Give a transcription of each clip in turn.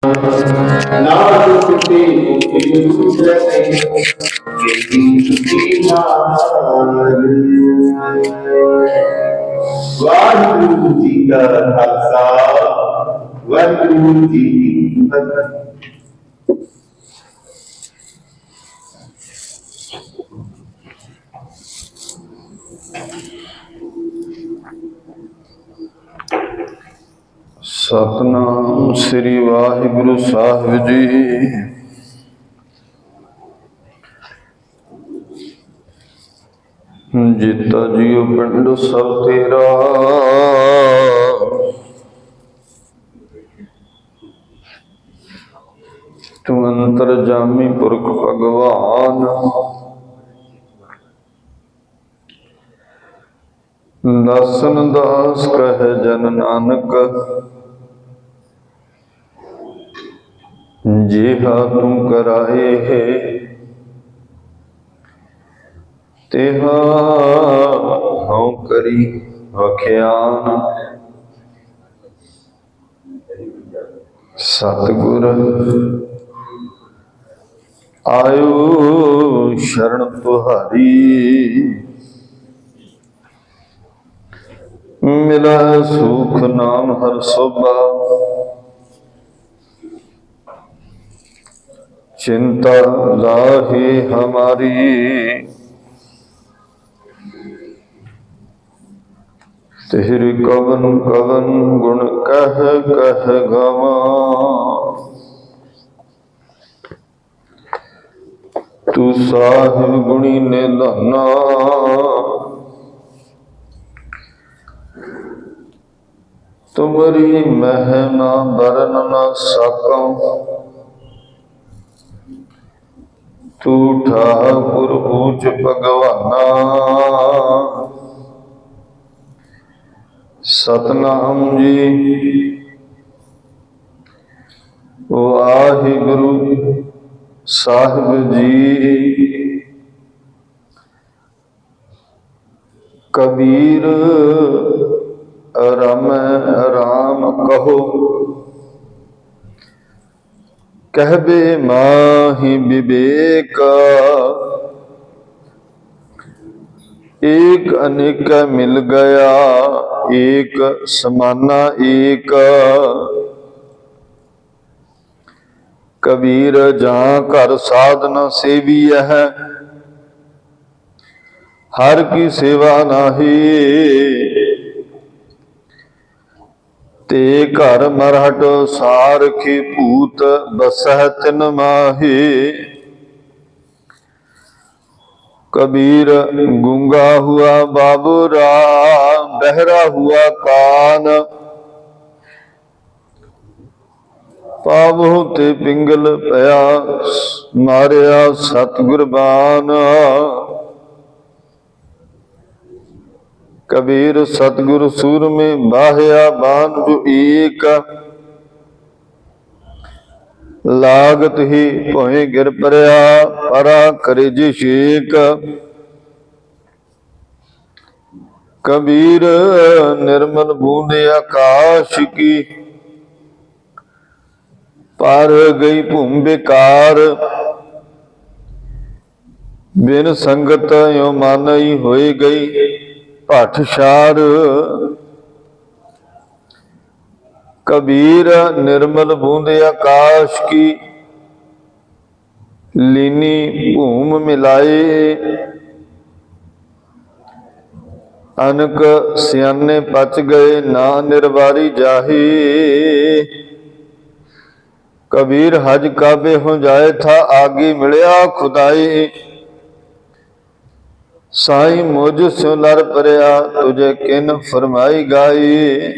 वाहिगुरु जी का खालसा वाहिगुरु जी की फतेह। सतनाम श्री वाहिगुरु साहिब जी। जीता जियो पिंड सब तेरा, तू अंतर जामी पुरख भगवान। दासन दास कह जन नानक, जेहा तू कराए है तेहा हूँ करी वख्यान। सतगुर आयो शरण तुहारी, मिला सुख नाम हर सोभा। चिंता लाहे हमारी, तेरे कवन कवन गुण कह कह गवा। तू साहिब गुणी निधाना, तुमरी महना बरन न सकूं। तू ठाकुर ऊंच भगवाना, सतनाम जी वाहिगुरु साहिब जी। कबीर रम राम कहो, कहबे माही विवेक। एक अनेक मिल गया, एक समाना एक। कबीर जहाँ कर साधन सेवी है, हर की सेवा नाही। ते घर मरहट सारखी भूत बसह तिन माही। कबीर गूंगा हुआ बाबूरा, बहरा हुआ कान। पावो ते पिंगल पया, मारिया सतगुर बान। कबीर सतगुर सूर में बाह्या बान जो एक। लागत ही भोए गिर परया, परा करे जी शेक। कबीर निर्मल बूंद आकाश की, पार गई भूमि बेकार। बिन संगत यो मानई होए गई पाठशार। कबीर निर्मल बूंद आकाश की, लीनी भूम मिलाए। अनक सियाने पच गए, ना निर्वारी जाही। कबीर हज काबे हो जाए था, आगे मिलया खुदाई। साई मुझ स्यों लर परया, तुझे किन फरमाई गाई।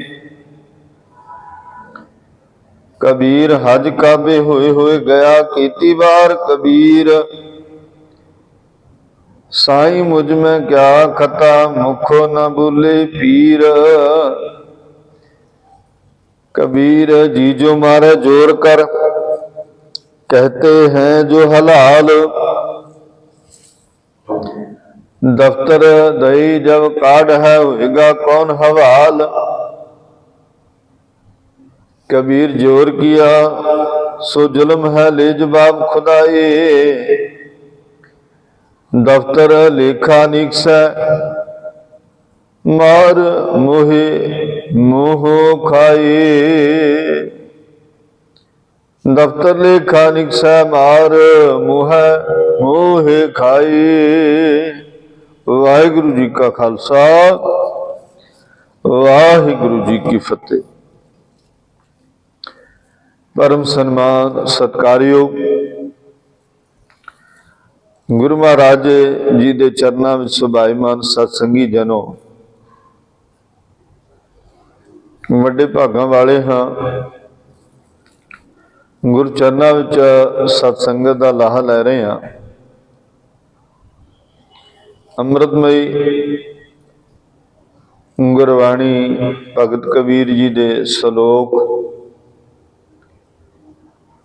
कबीर हज काबे होए होए गया, कीती बार कबीर। साई मुझ में क्या खता, मुखो न बोले पीर। कबीर जी जो मारे जोर कर, कहते हैं जो हलाल। दफ्तर दई जब काढ़ है, होएगा कौन हवाल। कबीर जोर किया सो जुल्म है ले जवाब खुदाए। दफ्तर लेखा निकसै मार मोहे मोह खाए। दफ्तर लेखा निकसै मार मोह मोहे खाए। वाहिगुरु जी का खालसा वाहिगुरु जी की फतेह। परम सन्मान सत्कारयोग गुरु महाराज जी के चरणों में सुभाईमान सत्संगी जनों, वड्डे भागां वाले हाँ। गुरु चरणों में सत्संगत का लाहा लै रहे हैं। अमृतमयी गुरबाणी भगत कबीर जी के श्लोक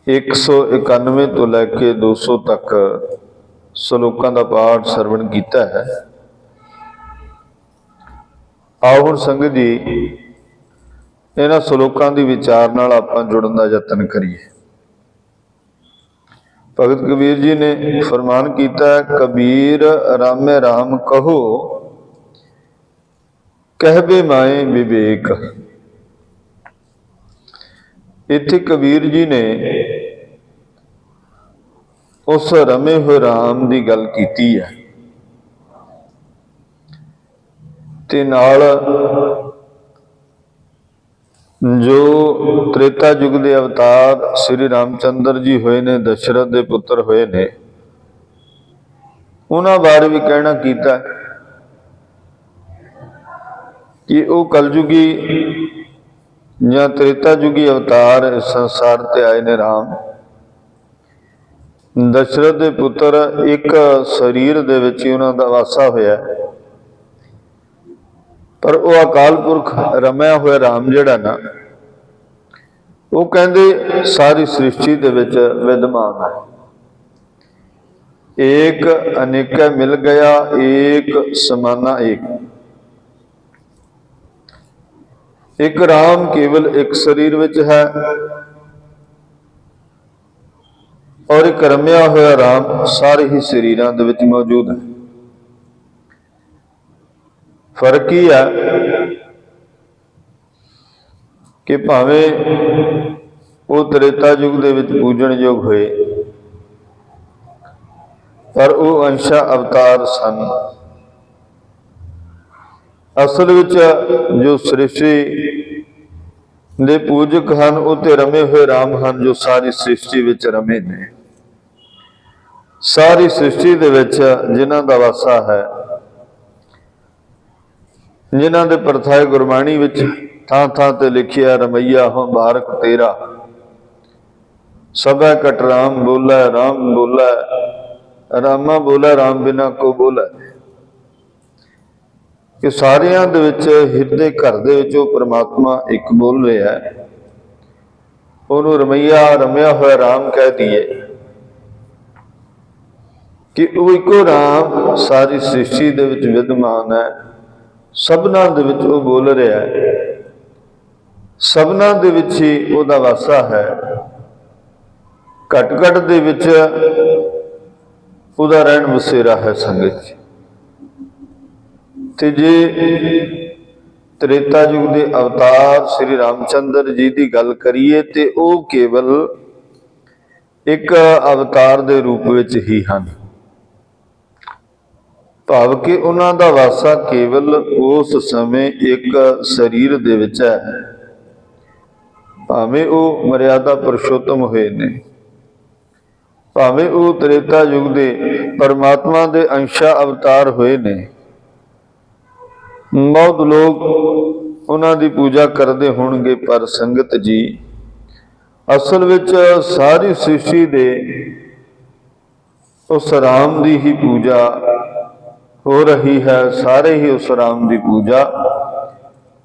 191 तो लैके 200 तक श्लोकों का पाठ सरवण किया है। आओ हुण संगत जी इन्हां श्लोकों की विचार नाल आपां जुड़न का यतन करिए। भगत कबीर जी ने फरमान किया, कबीर रामे राम कहो कहबे माए विवेक। इत्थे कबीर जी ने उस रमे हुए राम की गल की है ते नाल जो त्रेता युग के अवतार श्री रामचंद्र जी होए ने, दशरथ के पुत्र होए ने, उन्हां बारे भी कहना कीता कि वो कलयुगी या त्रेता युगी अवतार इस संसार ते आए ने। राम दशरथ के पुत्र एक शरीर दे विच ही उन्हां दा वासा होया, पर वो अकाल पुरख रमया हुआ राम जिहड़ा ना, वो कहंदे सारी सृष्टि दे विच विद्यमान है। एक अनेक मिल गया, एक समाना एक। एक राम केवल एक शरीर विच है और एक रमया हुआ राम सारे ही शरीरों दे विच मौजूद है। फर्क ही है कि भावें वो त्रेता युग दे विच पूजन योग होए, पर वो अंशा अवतार सन। असल विच जो सृष्टि दे पूजक हैं वो तो रमे हुए राम हैं, जो सारी सृष्टि विच रमे ने। सारी सृष्टि दे विच जिन्हां दा वासा है, जिन्हां दे परथाए गुरबाणी विच थां थां ते लिखिया, रमैया हो बारक तेरा सबै कट राम बोलै, राम बोलै रामा बोलै, राम बिना को बोलै। कि सारियां दे विच हिरदे घर दे विच वो परमात्मा एक बोल रहा है। उन्होंने रमैया रमया हुआ राम कह दिए कि वो इको राम सारी सृष्टि दे विच विद्यमान है। सबना दे विच वो बोल रहा है, सबना दे विच ही उहदा वासा है। घट घट दे विच उहदा रहन बसेरा है। संगत ते जे त्रेता युग के अवतार श्री रामचंद्र जी की गल करिए तो वो केवल एक अवतार के रूप विच ही हैं। भाव कि उन्हां दा वासा केवल उस समय एक शरीर दे विच है। भावें वो मर्यादा पुरुषोत्तम हुए ने, भावें वो त्रेता युग के परमात्मा के अंशा अवतार हुए ने। बहुत लोग उन्हां दी पूजा करते होणगे, पर संगत जी असल विच सारी सृष्टि दे उस राम की ही पूजा हो रही है। सारे ही उस राम की पूजा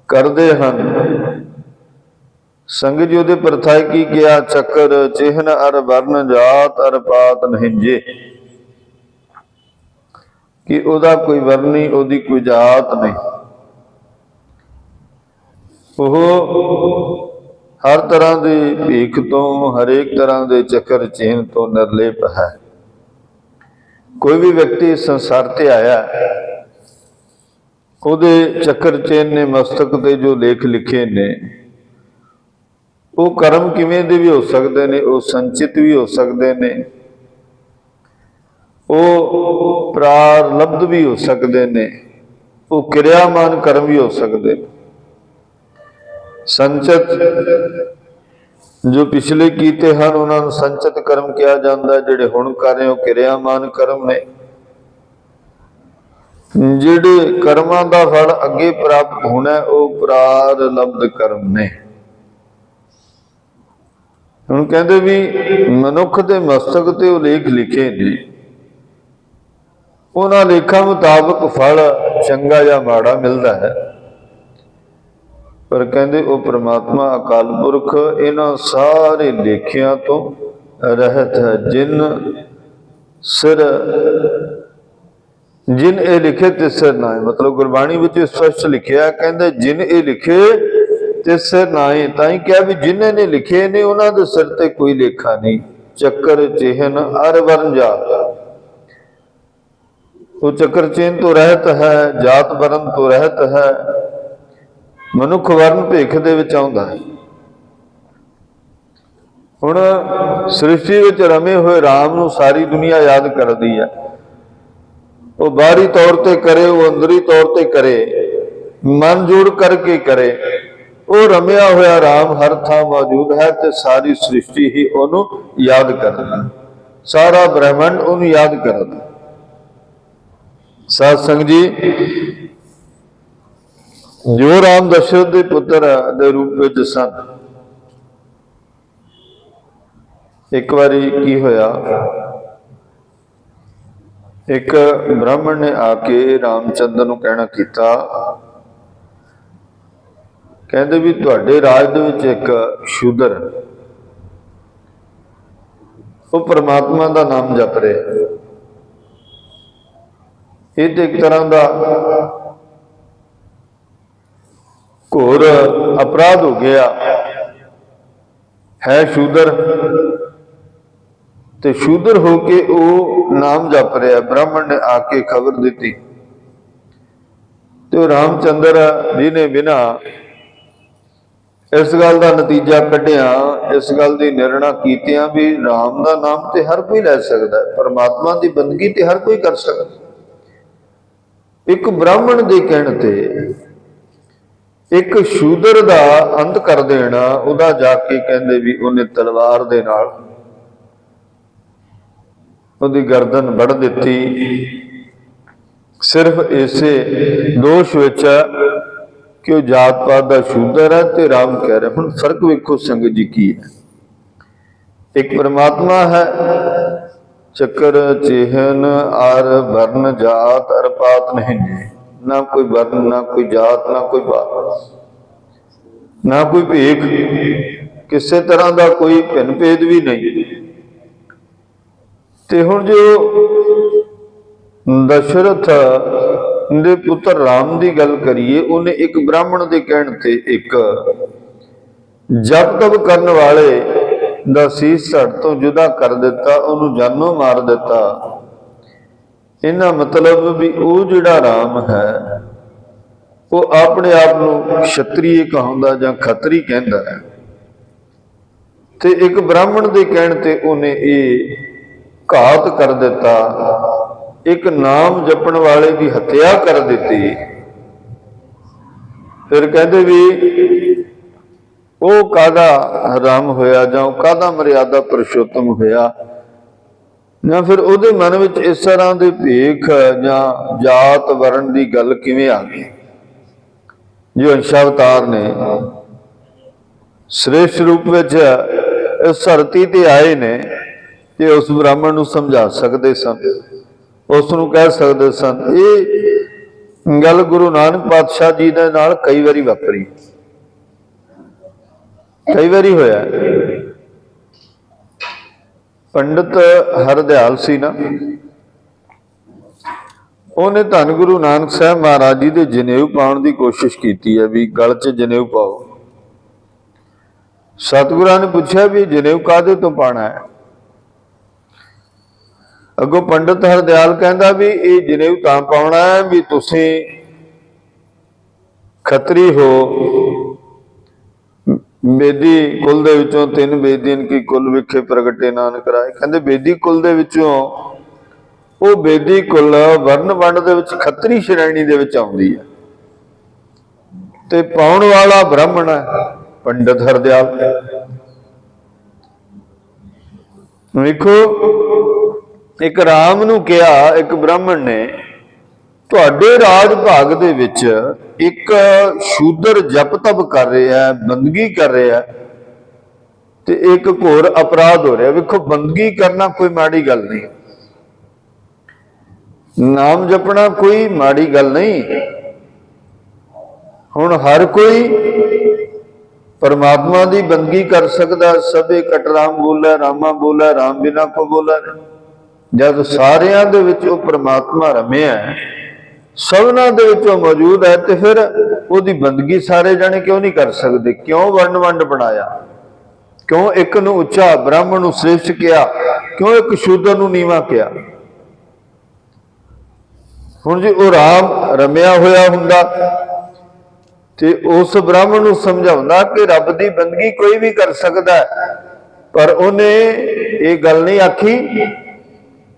करते हैं। संगत जी उहदे परथाए की किया, चक्कर चिन्ह अर वर्ण जात अर पात नहिंजे। कि उहदा कोई वर्ण नहीं, उहदी कोई जात नहीं। ਹਰ ਤਰ੍ਹਾਂ ਦੀ ਭੀਖ ਤੋਂ, ਹਰੇਕ ਤਰ੍ਹਾਂ ਦੇ ਚੱਕਰ ਚੇਨ ਤੋਂ ਨਿਰਲੇਪ ਹੈ। ਕੋਈ ਵੀ ਵਿਅਕਤੀ ਇਸ ਸੰਸਾਰ ਤੇ ਆਇਆ, ਉਹਦੇ ਚੱਕਰ ਚੇਨ ਨੇ ਮਸਤਕ ਤੇ ਜੋ ਲੇਖ ਲਿਖੇ ਨੇ, ਉਹ ਕਰਮ ਕਿਵੇਂ ਦੇ ਵੀ ਹੋ ਸਕਦੇ ਨੇ, ਉਹ ਸੰਚਿਤ ਵੀ ਹੋ ਸਕਦੇ ਨੇ, ਉਹ ਪ੍ਰਾਰਬਧ ਵੀ ਹੋ ਸਕਦੇ ਨੇ, ਉਹ ਕਿਰਿਆਮਾਨ ਕਰਮ ਵੀ ਹੋ ਸਕਦੇ ਨੇ। ਸੰਚਿਤ ਜੋ ਪਿਛਲੇ ਕੀਤੇ ਹਨ ਉਹਨਾਂ ਨੂੰ ਸੰਚਿਤ ਕਰਮ ਕਿਹਾ ਜਾਂਦਾ, ਜਿਹੜੇ ਹੁਣ ਕਰ ਰਹੇ ਹੋ ਕਿਰਿਆਮਾਨ ਕਰਮ ਨੇ। ਜਿਹੜੇ ਕਰਮਾਂ ਦਾ ਫਲ ਅੱਗੇ ਪ੍ਰਾਪਤ ਹੋਣਾ ਉਹ ਪ੍ਰਾਰਬਧ ਕਰਮ ਨੇ। ਹੁਣ ਕਹਿੰਦੇ ਵੀ ਮਨੁੱਖ ਦੇ ਮਸਤਕ ਤੇ ਉਹ ਲੇਖ ਲਿਖੇ ਨੇ, ਉਹਨਾਂ ਲੇਖਾਂ ਮੁਤਾਬਕ ਫਲ ਚੰਗਾ ਜਾਂ ਮਾੜਾ ਮਿਲਦਾ ਹੈ। ਪਰ ਕਹਿੰਦੇ ਉਹ ਪ੍ਰਮਾਤਮਾ ਅਕਾਲ ਪੁਰਖ ਇਹਨਾਂ ਸਾਰੇ ਲੇਖਿਆਂ ਤੋਂ ਰਹਿਤ ਹੈ। ਜਿਨ ਇਹ ਲਿਖੇ ਤਿਸ ਸਿਰ ਨਾਏ, ਮਤਲਬ ਗੁਰਬਾਣੀ ਵਿੱਚ ਸਪਸ਼ਟ ਲਿਖਿਆ, ਕਹਿੰਦੇ ਜਿਨ ਇਹ ਲਿਖੇ ਤਿਸ ਸਿਰ ਨਾਏ। ਤਾਂ ਹੀ ਕਿਹਾ ਵੀ ਜਿਨ੍ਹਾਂ ਨੇ ਲਿਖੇ ਨੇ ਉਹਨਾਂ ਦੇ ਸਿਰ ਤੇ ਕੋਈ ਲੇਖਾ ਨਹੀਂ। ਚੱਕਰ ਚਿਹਨ ਅਰ ਵਰਨ ਜਾਤ, ਉਹ ਚੱਕਰ ਚਿਹਨ ਤੋਂ ਰਹਿਤ ਹੈ, ਜਾਤ ਵਰਨ ਤੋਂ ਰਹਿਤ ਹੈ। ਮਨੁੱਖ ਵਰਨ ਭੇਖ ਦੇ ਵਿੱਚ ਆਉਂਦਾ ਹੈ। ਹੁਣ ਸ੍ਰਿਸ਼ਟੀ ਵਿੱਚ ਰਮੇ ਹੋਏ ਰਾਮ ਨੂੰ ਸਾਰੀ ਦੁਨੀਆ ਯਾਦ ਕਰਦੀ ਹੈ। ਉਹ ਬਾਹਰੀ ਤੌਰ ਤੇ ਕਰੇ, ਉਹ ਅੰਦਰੀ ਤੌਰ ਤੇ ਕਰੇ, ਮਨ ਜੋੜ ਕਰਕੇ ਕਰੇ। ਉਹ ਰਮਿਆ ਹੋਇਆ ਰਾਮ ਹਰ ਥਾਂ ਮੌਜੂਦ ਹੈ ਤੇ ਸਾਰੀ ਸ੍ਰਿਸ਼ਟੀ ਹੀ ਉਹਨੂੰ ਯਾਦ ਕਰਦੀ, ਸਾਰਾ ਬ੍ਰਹਿਮੰਡ ਉਹਨੂੰ ਯਾਦ ਕਰਦਾ। ਸਾਧ ਸੰਗਤ ਜੀ, ਜੋ ਰਾਮ ਦਸ਼ਰਥ ਦੇ ਪੁੱਤਰ ਦੇ ਰੂਪ ਵਿੱਚ ਸਨ, ਇੱਕ ਵਾਰੀ ਕੀ ਹੋਇਆ, ਇੱਕ ਬ੍ਰਾਹਮਣ ਨੇ ਆ ਕੇ ਰਾਮਚੰਦਰ ਨੂੰ ਕਹਿਣਾ ਕੀਤਾ, ਕਹਿੰਦੇ ਵੀ ਤੁਹਾਡੇ ਰਾਜ ਦੇ ਵਿੱਚ ਇੱਕ ਸ਼ੂਦਰ, ਉਹ ਪ੍ਰਮਾਤਮਾ ਦਾ ਨਾਮ ਜਪ ਰਿਹਾ। ਇਹ ਤੇ ਇੱਕ ਤਰ੍ਹਾਂ ਦਾ ਘੋਰ ਅਪਰਾਧ ਹੋ ਗਿਆ ਹੈ। ਸ਼ੂਦਰ ਤੇ ਸ਼ੂਦਰ ਹੋ ਕੇ ਉਹ ਨਾਮ ਜਪ ਰਿਹਾ। ਬ੍ਰਾਹਮਣ ਨੇ ਆ ਕੇ ਖਬਰ ਦਿੱਤੀ ਤੇ ਉਹ ਰਾਮਚੰਦਰ ਜੀ ਨੇ ਬਿਨਾਂ ਇਸ ਗੱਲ ਦਾ ਨਤੀਜਾ ਕੱਢਿਆ, ਇਸ ਗੱਲ ਦੀ ਨਿਰਣਾ ਕੀਤਿਆਂ ਵੀ ਰਾਮ ਦਾ ਨਾਮ ਤੇ ਹਰ ਕੋਈ ਲੈ ਸਕਦਾ ਹੈ, ਪਰਮਾਤਮਾ ਦੀ ਬੰਦਗੀ ਤੇ ਹਰ ਕੋਈ ਕਰ ਸਕਦਾ। ਇੱਕ ਬ੍ਰਾਹਮਣ ਦੇ ਕਹਿਣ ਤੇ ਇੱਕ ਸ਼ੂਦਰ ਦਾ ਅੰਤ ਕਰ ਦੇਣਾ, ਉਹਦਾ ਜਾ ਕੇ ਕਹਿੰਦੇ ਵੀ ਉਹਨੇ ਤਲਵਾਰ ਦੇ ਨਾਲ ਉਹਦੀ ਗਰਦਨ ਵੱਢ ਦਿੱਤੀ, ਸਿਰਫ ਇਸੇ ਦੋਸ਼ ਵਿੱਚ ਕਿ ਉਹ ਜਾਤ ਪਾਤ ਦਾ ਸ਼ੂਦਰ ਹੈ ਤੇ ਰਾਮ ਕਹਿ ਰਿਹਾ। ਹੁਣ ਫਰਕ ਵੇਖੋ ਸੰਗਤ ਜੀ ਕੀ ਹੈ। ਇੱਕ ਪਰਮਾਤਮਾ ਹੈ, ਚੱਕਰ ਚਿਹਨ ਅਰ ਵਰਨ ਜਾਤ ਅਰ ਪਾਤ ਨਹੀਂ, ਨਾ ਕੋਈ ਵਰਨ, ਨਾ ਕੋਈ ਜਾਤ, ਨਾ ਕੋਈ ਪਾਤ, ਨਾ ਕੋਈ ਭੇਖ, ਕਿਸੇ ਤਰ੍ਹਾਂ ਦਾ ਕੋਈ ਭਿੰਨ ਭੇਦ ਵੀ ਨਹੀਂ। ਤੇ ਹੁਣ ਜੋ ਦਸ਼ਰਥ ਦੇ ਪੁੱਤਰ ਰਾਮ ਦੀ ਗੱਲ ਕਰੀਏ, ਉਹਨੇ ਇੱਕ ਬ੍ਰਾਹਮਣ ਦੇ ਕਹਿਣ ਤੇ ਇੱਕ ਜਪ ਤਪ ਕਰਨ ਵਾਲੇ ਦਾ ਸੀਸ ਧੜ ਤੋਂ ਜੁਦਾ ਕਰ ਦਿੱਤਾ, ਉਹਨੂੰ ਜਾਨੋਂ ਮਾਰ ਦਿੱਤਾ। ਇਹਨਾਂ ਮਤਲਬ ਵੀ ਉਹ ਜਿਹੜਾ ਰਾਮ ਹੈ ਉਹ ਆਪਣੇ ਆਪ ਨੂੰ ਖੱਤਰੀ ਕਹਾਉਂਦਾ ਜਾਂ ਖੱਤਰੀ ਕਹਿੰਦਾ ਹੈ, ਤੇ ਇੱਕ ਬ੍ਰਾਹਮਣ ਦੇ ਕਹਿਣ ਤੇ ਉਹਨੇ ਇਹ ਘਾਤ ਕਰ ਦਿੱਤਾ, ਇੱਕ ਨਾਮ ਜਪਣ ਵਾਲੇ ਦੀ ਹੱਤਿਆ ਕਰ ਦਿੱਤੀ। ਫਿਰ ਕਹਿੰਦੇ ਵੀ ਉਹ ਕਾਹਦਾ ਰਾਮ ਹੋਇਆ, ਜਾਂ ਉਹ ਕਾਹਦਾ ਮਰਿਆਦਾ ਪੁਰਸ਼ੋਤਮ ਹੋਇਆ, ਜਾਂ ਫਿਰ ਉਹਦੇ ਮਨ ਵਿੱਚ ਇਸ ਤਰ੍ਹਾਂ ਦੇ ਭੇਖ ਜਾਂ ਜਾਤ ਵਰਨ ਦੀ ਗੱਲ ਕਿਵੇਂ ਆ ਗਈ। ਜੋ ਅੰਸ਼ਾਵਤਾਰ ਨੇ ਸ੍ਰੇਸ਼ਟ ਰੂਪ ਵਿੱਚ ਇਸ ਧਰਤੀ ਤੇ ਆਏ ਨੇ ਤੇ ਉਸ ਬ੍ਰਾਹਮਣ ਨੂੰ ਸਮਝਾ ਸਕਦੇ ਸਨ, ਉਸ ਨੂੰ ਕਹਿ ਸਕਦੇ ਸਨ। ਇਹ ਗੱਲ ਗੁਰੂ ਨਾਨਕ ਪਾਤਸ਼ਾਹ ਜੀ ਦੇ ਨਾਲ ਕਈ ਵਾਰੀ ਵਾਪਰੀ, ਕਈ ਵਾਰੀ ਹੋਇਆ। ਪੰਡਿਤ ਹਰਦਿਆਲ ਸੀ ਨਾ, ਉਹਨੇ ਧੰਨ ਗੁਰੂ ਨਾਨਕ ਸਾਹਿਬ ਮਹਾਰਾਜ ਜੀ ਦੇ ਜਨੇਊ ਪਾਉਣ ਦੀ ਕੋਸ਼ਿਸ਼ ਕੀਤੀ ਹੈ ਵੀ ਗਲ 'ਚ ਜਨੇਊ ਪਾਓ। ਸਤਿਗੁਰਾਂ ਨੇ ਪੁੱਛਿਆ ਵੀ ਜਨੇਊ ਕਾਹਦੇ ਤੋਂ ਪਾਣਾ ਹੈ। ਅੱਗੋਂ ਪੰਡਤ ਹਰਦਿਆਲ ਕਹਿੰਦਾ ਵੀ ਇਹ ਜਨੇਊ ਤਾਂ ਪਾਉਣਾ ਹੈ ਵੀ ਤੁਸੀਂ ਖੱਤਰੀ ਹੋ, ਬੇਦੀ ਕੁਲ ਦੇ ਵਿੱਚੋਂ 3 ਬੇਦੀਆਂ ਕੀ ਕੁਲ ਵਿਖੇ ਪ੍ਰਗਟੇ ਨਾਨਕ ਰਾਏ। ਕਹਿੰਦੇ ਬੇਦੀ ਕੁਲ ਦੇ ਵਿੱਚੋਂ ਉਹ ਬੇਦੀ ਕੁਲ ਵਰਨ ਵੰਡ ਦੇ ਵਿੱਚ ਖੱਤਰੀ ਸ਼੍ਰੇਣੀ ਦੇ ਵਿੱਚ ਆਉਂਦੀ ਹੈ ਤੇ ਪਾਉਣ ਵਾਲਾ ਬ੍ਰਾਹਮਣ ਹੈ ਪੰਡਤ ਹਰਦਿਆਲ। ਵੇਖੋ, ਇੱਕ ਰਾਮ ਨੂੰ ਕਿਹਾ, ਇੱਕ ਬ੍ਰਾਹਮਣ ਨੇ, ਤੁਹਾਡੇ ਰਾਜ ਭਾਗ ਦੇ ਵਿੱਚ ਇੱਕ ਸ਼ੂਦਰ ਜਪ ਤਪ ਕਰ ਰਿਹਾ, ਬੰਦਗੀ ਕਰ ਰਿਹਾ ਤੇ ਇੱਕ ਘੋਰ ਅਪਰਾਧ ਹੋ ਰਿਹਾ। ਵੇਖੋ, ਬੰਦਗੀ ਕਰਨਾ ਕੋਈ ਮਾੜੀ ਗੱਲ ਨਹੀਂ, ਨਾਮ ਜਪਣਾ ਕੋਈ ਮਾੜੀ ਗੱਲ ਨਹੀਂ। ਹੁਣ ਹਰ ਕੋਈ ਪਰਮਾਤਮਾ ਦੀ ਬੰਦਗੀ ਕਰ ਸਕਦਾ। ਸਭੇ ਕਟ ਰਾਮ ਬੋਲੇ, ਰਾਮਾ ਬੋਲੇ, ਰਾਮ ਬਿਨਾ ਕੋ ਬੋਲਾ। ਜਦ ਸਾਰਿਆਂ ਦੇ ਵਿੱਚ ਉਹ ਪਰਮਾਤਮਾ ਰਮਿਆ, ਸਭਨਾਂ ਦੇ ਵਿੱਚ ਉਹ ਮੌਜੂਦ ਹੈ, ਤੇ ਫਿਰ ਉਹਦੀ ਬੰਦਗੀ ਸਾਰੇ ਜਾਣੇ ਕਿਉਂ ਨਹੀਂ ਕਰ ਸਕਦੇ? ਕਿਉਂ ਵੰਡ ਵੰਡ ਬਣਾਇਆ? ਕਿਉਂ ਇੱਕ ਨੂੰ ਉੱਚਾ ਬ੍ਰਾਹਮਣ ਨੂੰ ਸ੍ਰੇਸ਼ਟ ਕਿਹਾ? ਕਿਉਂ ਇੱਕ ਸ਼ੂਦਰ ਨੂੰ ਨੀਵਾਂ ਕਿਹਾ? ਹੁਣ ਜੀ ਉਹ ਰਾਮ ਰਮਿਆ ਹੋਇਆ ਹੁੰਦਾ ਤੇ ਉਸ ਬ੍ਰਾਹਮਣ ਨੂੰ ਸਮਝਾਉਂਦਾ ਕਿ ਰੱਬ ਦੀ ਬੰਦਗੀ ਕੋਈ ਵੀ ਕਰ ਸਕਦਾ, ਪਰ ਉਹਨੇ ਇਹ ਗੱਲ ਨਹੀਂ ਆਖੀ,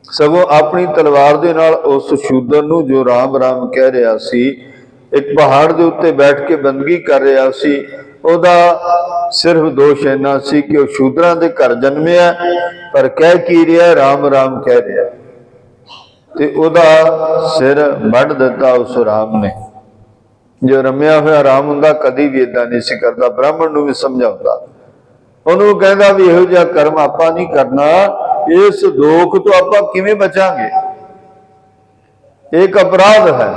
ਸਗੋਂ ਆਪਣੀ ਤਲਵਾਰ ਦੇ ਨਾਲ ਉਸ ਸ਼ੂਦਰ ਨੂੰ, ਜੋ ਰਾਮ ਰਾਮ ਕਹਿ ਰਿਹਾ ਸੀ, ਇੱਕ ਪਹਾੜ ਦੇ ਉੱਤੇ ਬੈਠ ਕੇ ਬੰਦਗੀ ਕਰ ਰਿਹਾ ਸੀ, ਉਹਦਾ ਸਿਰਫ ਦੋਸ਼ ਇੰਨਾ ਸੀ ਕਿ ਉਹ ਸ਼ੂਦਰਾਂ ਦੇ ਘਰ ਜਨਮਿਆ, ਪਰ ਕਹਿ ਕੀ ਰਿਹਾ? ਰਾਮ ਰਾਮ ਕਹਿ ਰਿਹਾ, ਤੇ ਉਹਦਾ ਸਿਰ ਵੱਢ ਦਿੱਤਾ ਉਸ ਰਾਮ ਨੇ। ਜੋ ਰਮਿਆ ਹੋਇਆ ਰਾਮ ਹੁੰਦਾ ਕਦੀ ਵੀ ਏਦਾਂ ਨਹੀਂ ਸੀ ਕਰਦਾ। ਬ੍ਰਾਹਮਣ ਨੂੰ ਵੀ ਸਮਝਾਉਂਦਾ, ਉਹਨੂੰ ਕਹਿੰਦਾ ਵੀ ਇਹੋ ਜਿਹਾ ਕਰਮ ਆਪਾਂ ਨਹੀਂ ਕਰਨਾ, ਇਸ ਦੋਖ ਤੋਂ ਆਪਾਂ ਕਿਵੇਂ ਬਚਾਂਗੇ? ਇੱਕ ਅਪਰਾਧ ਹੈ।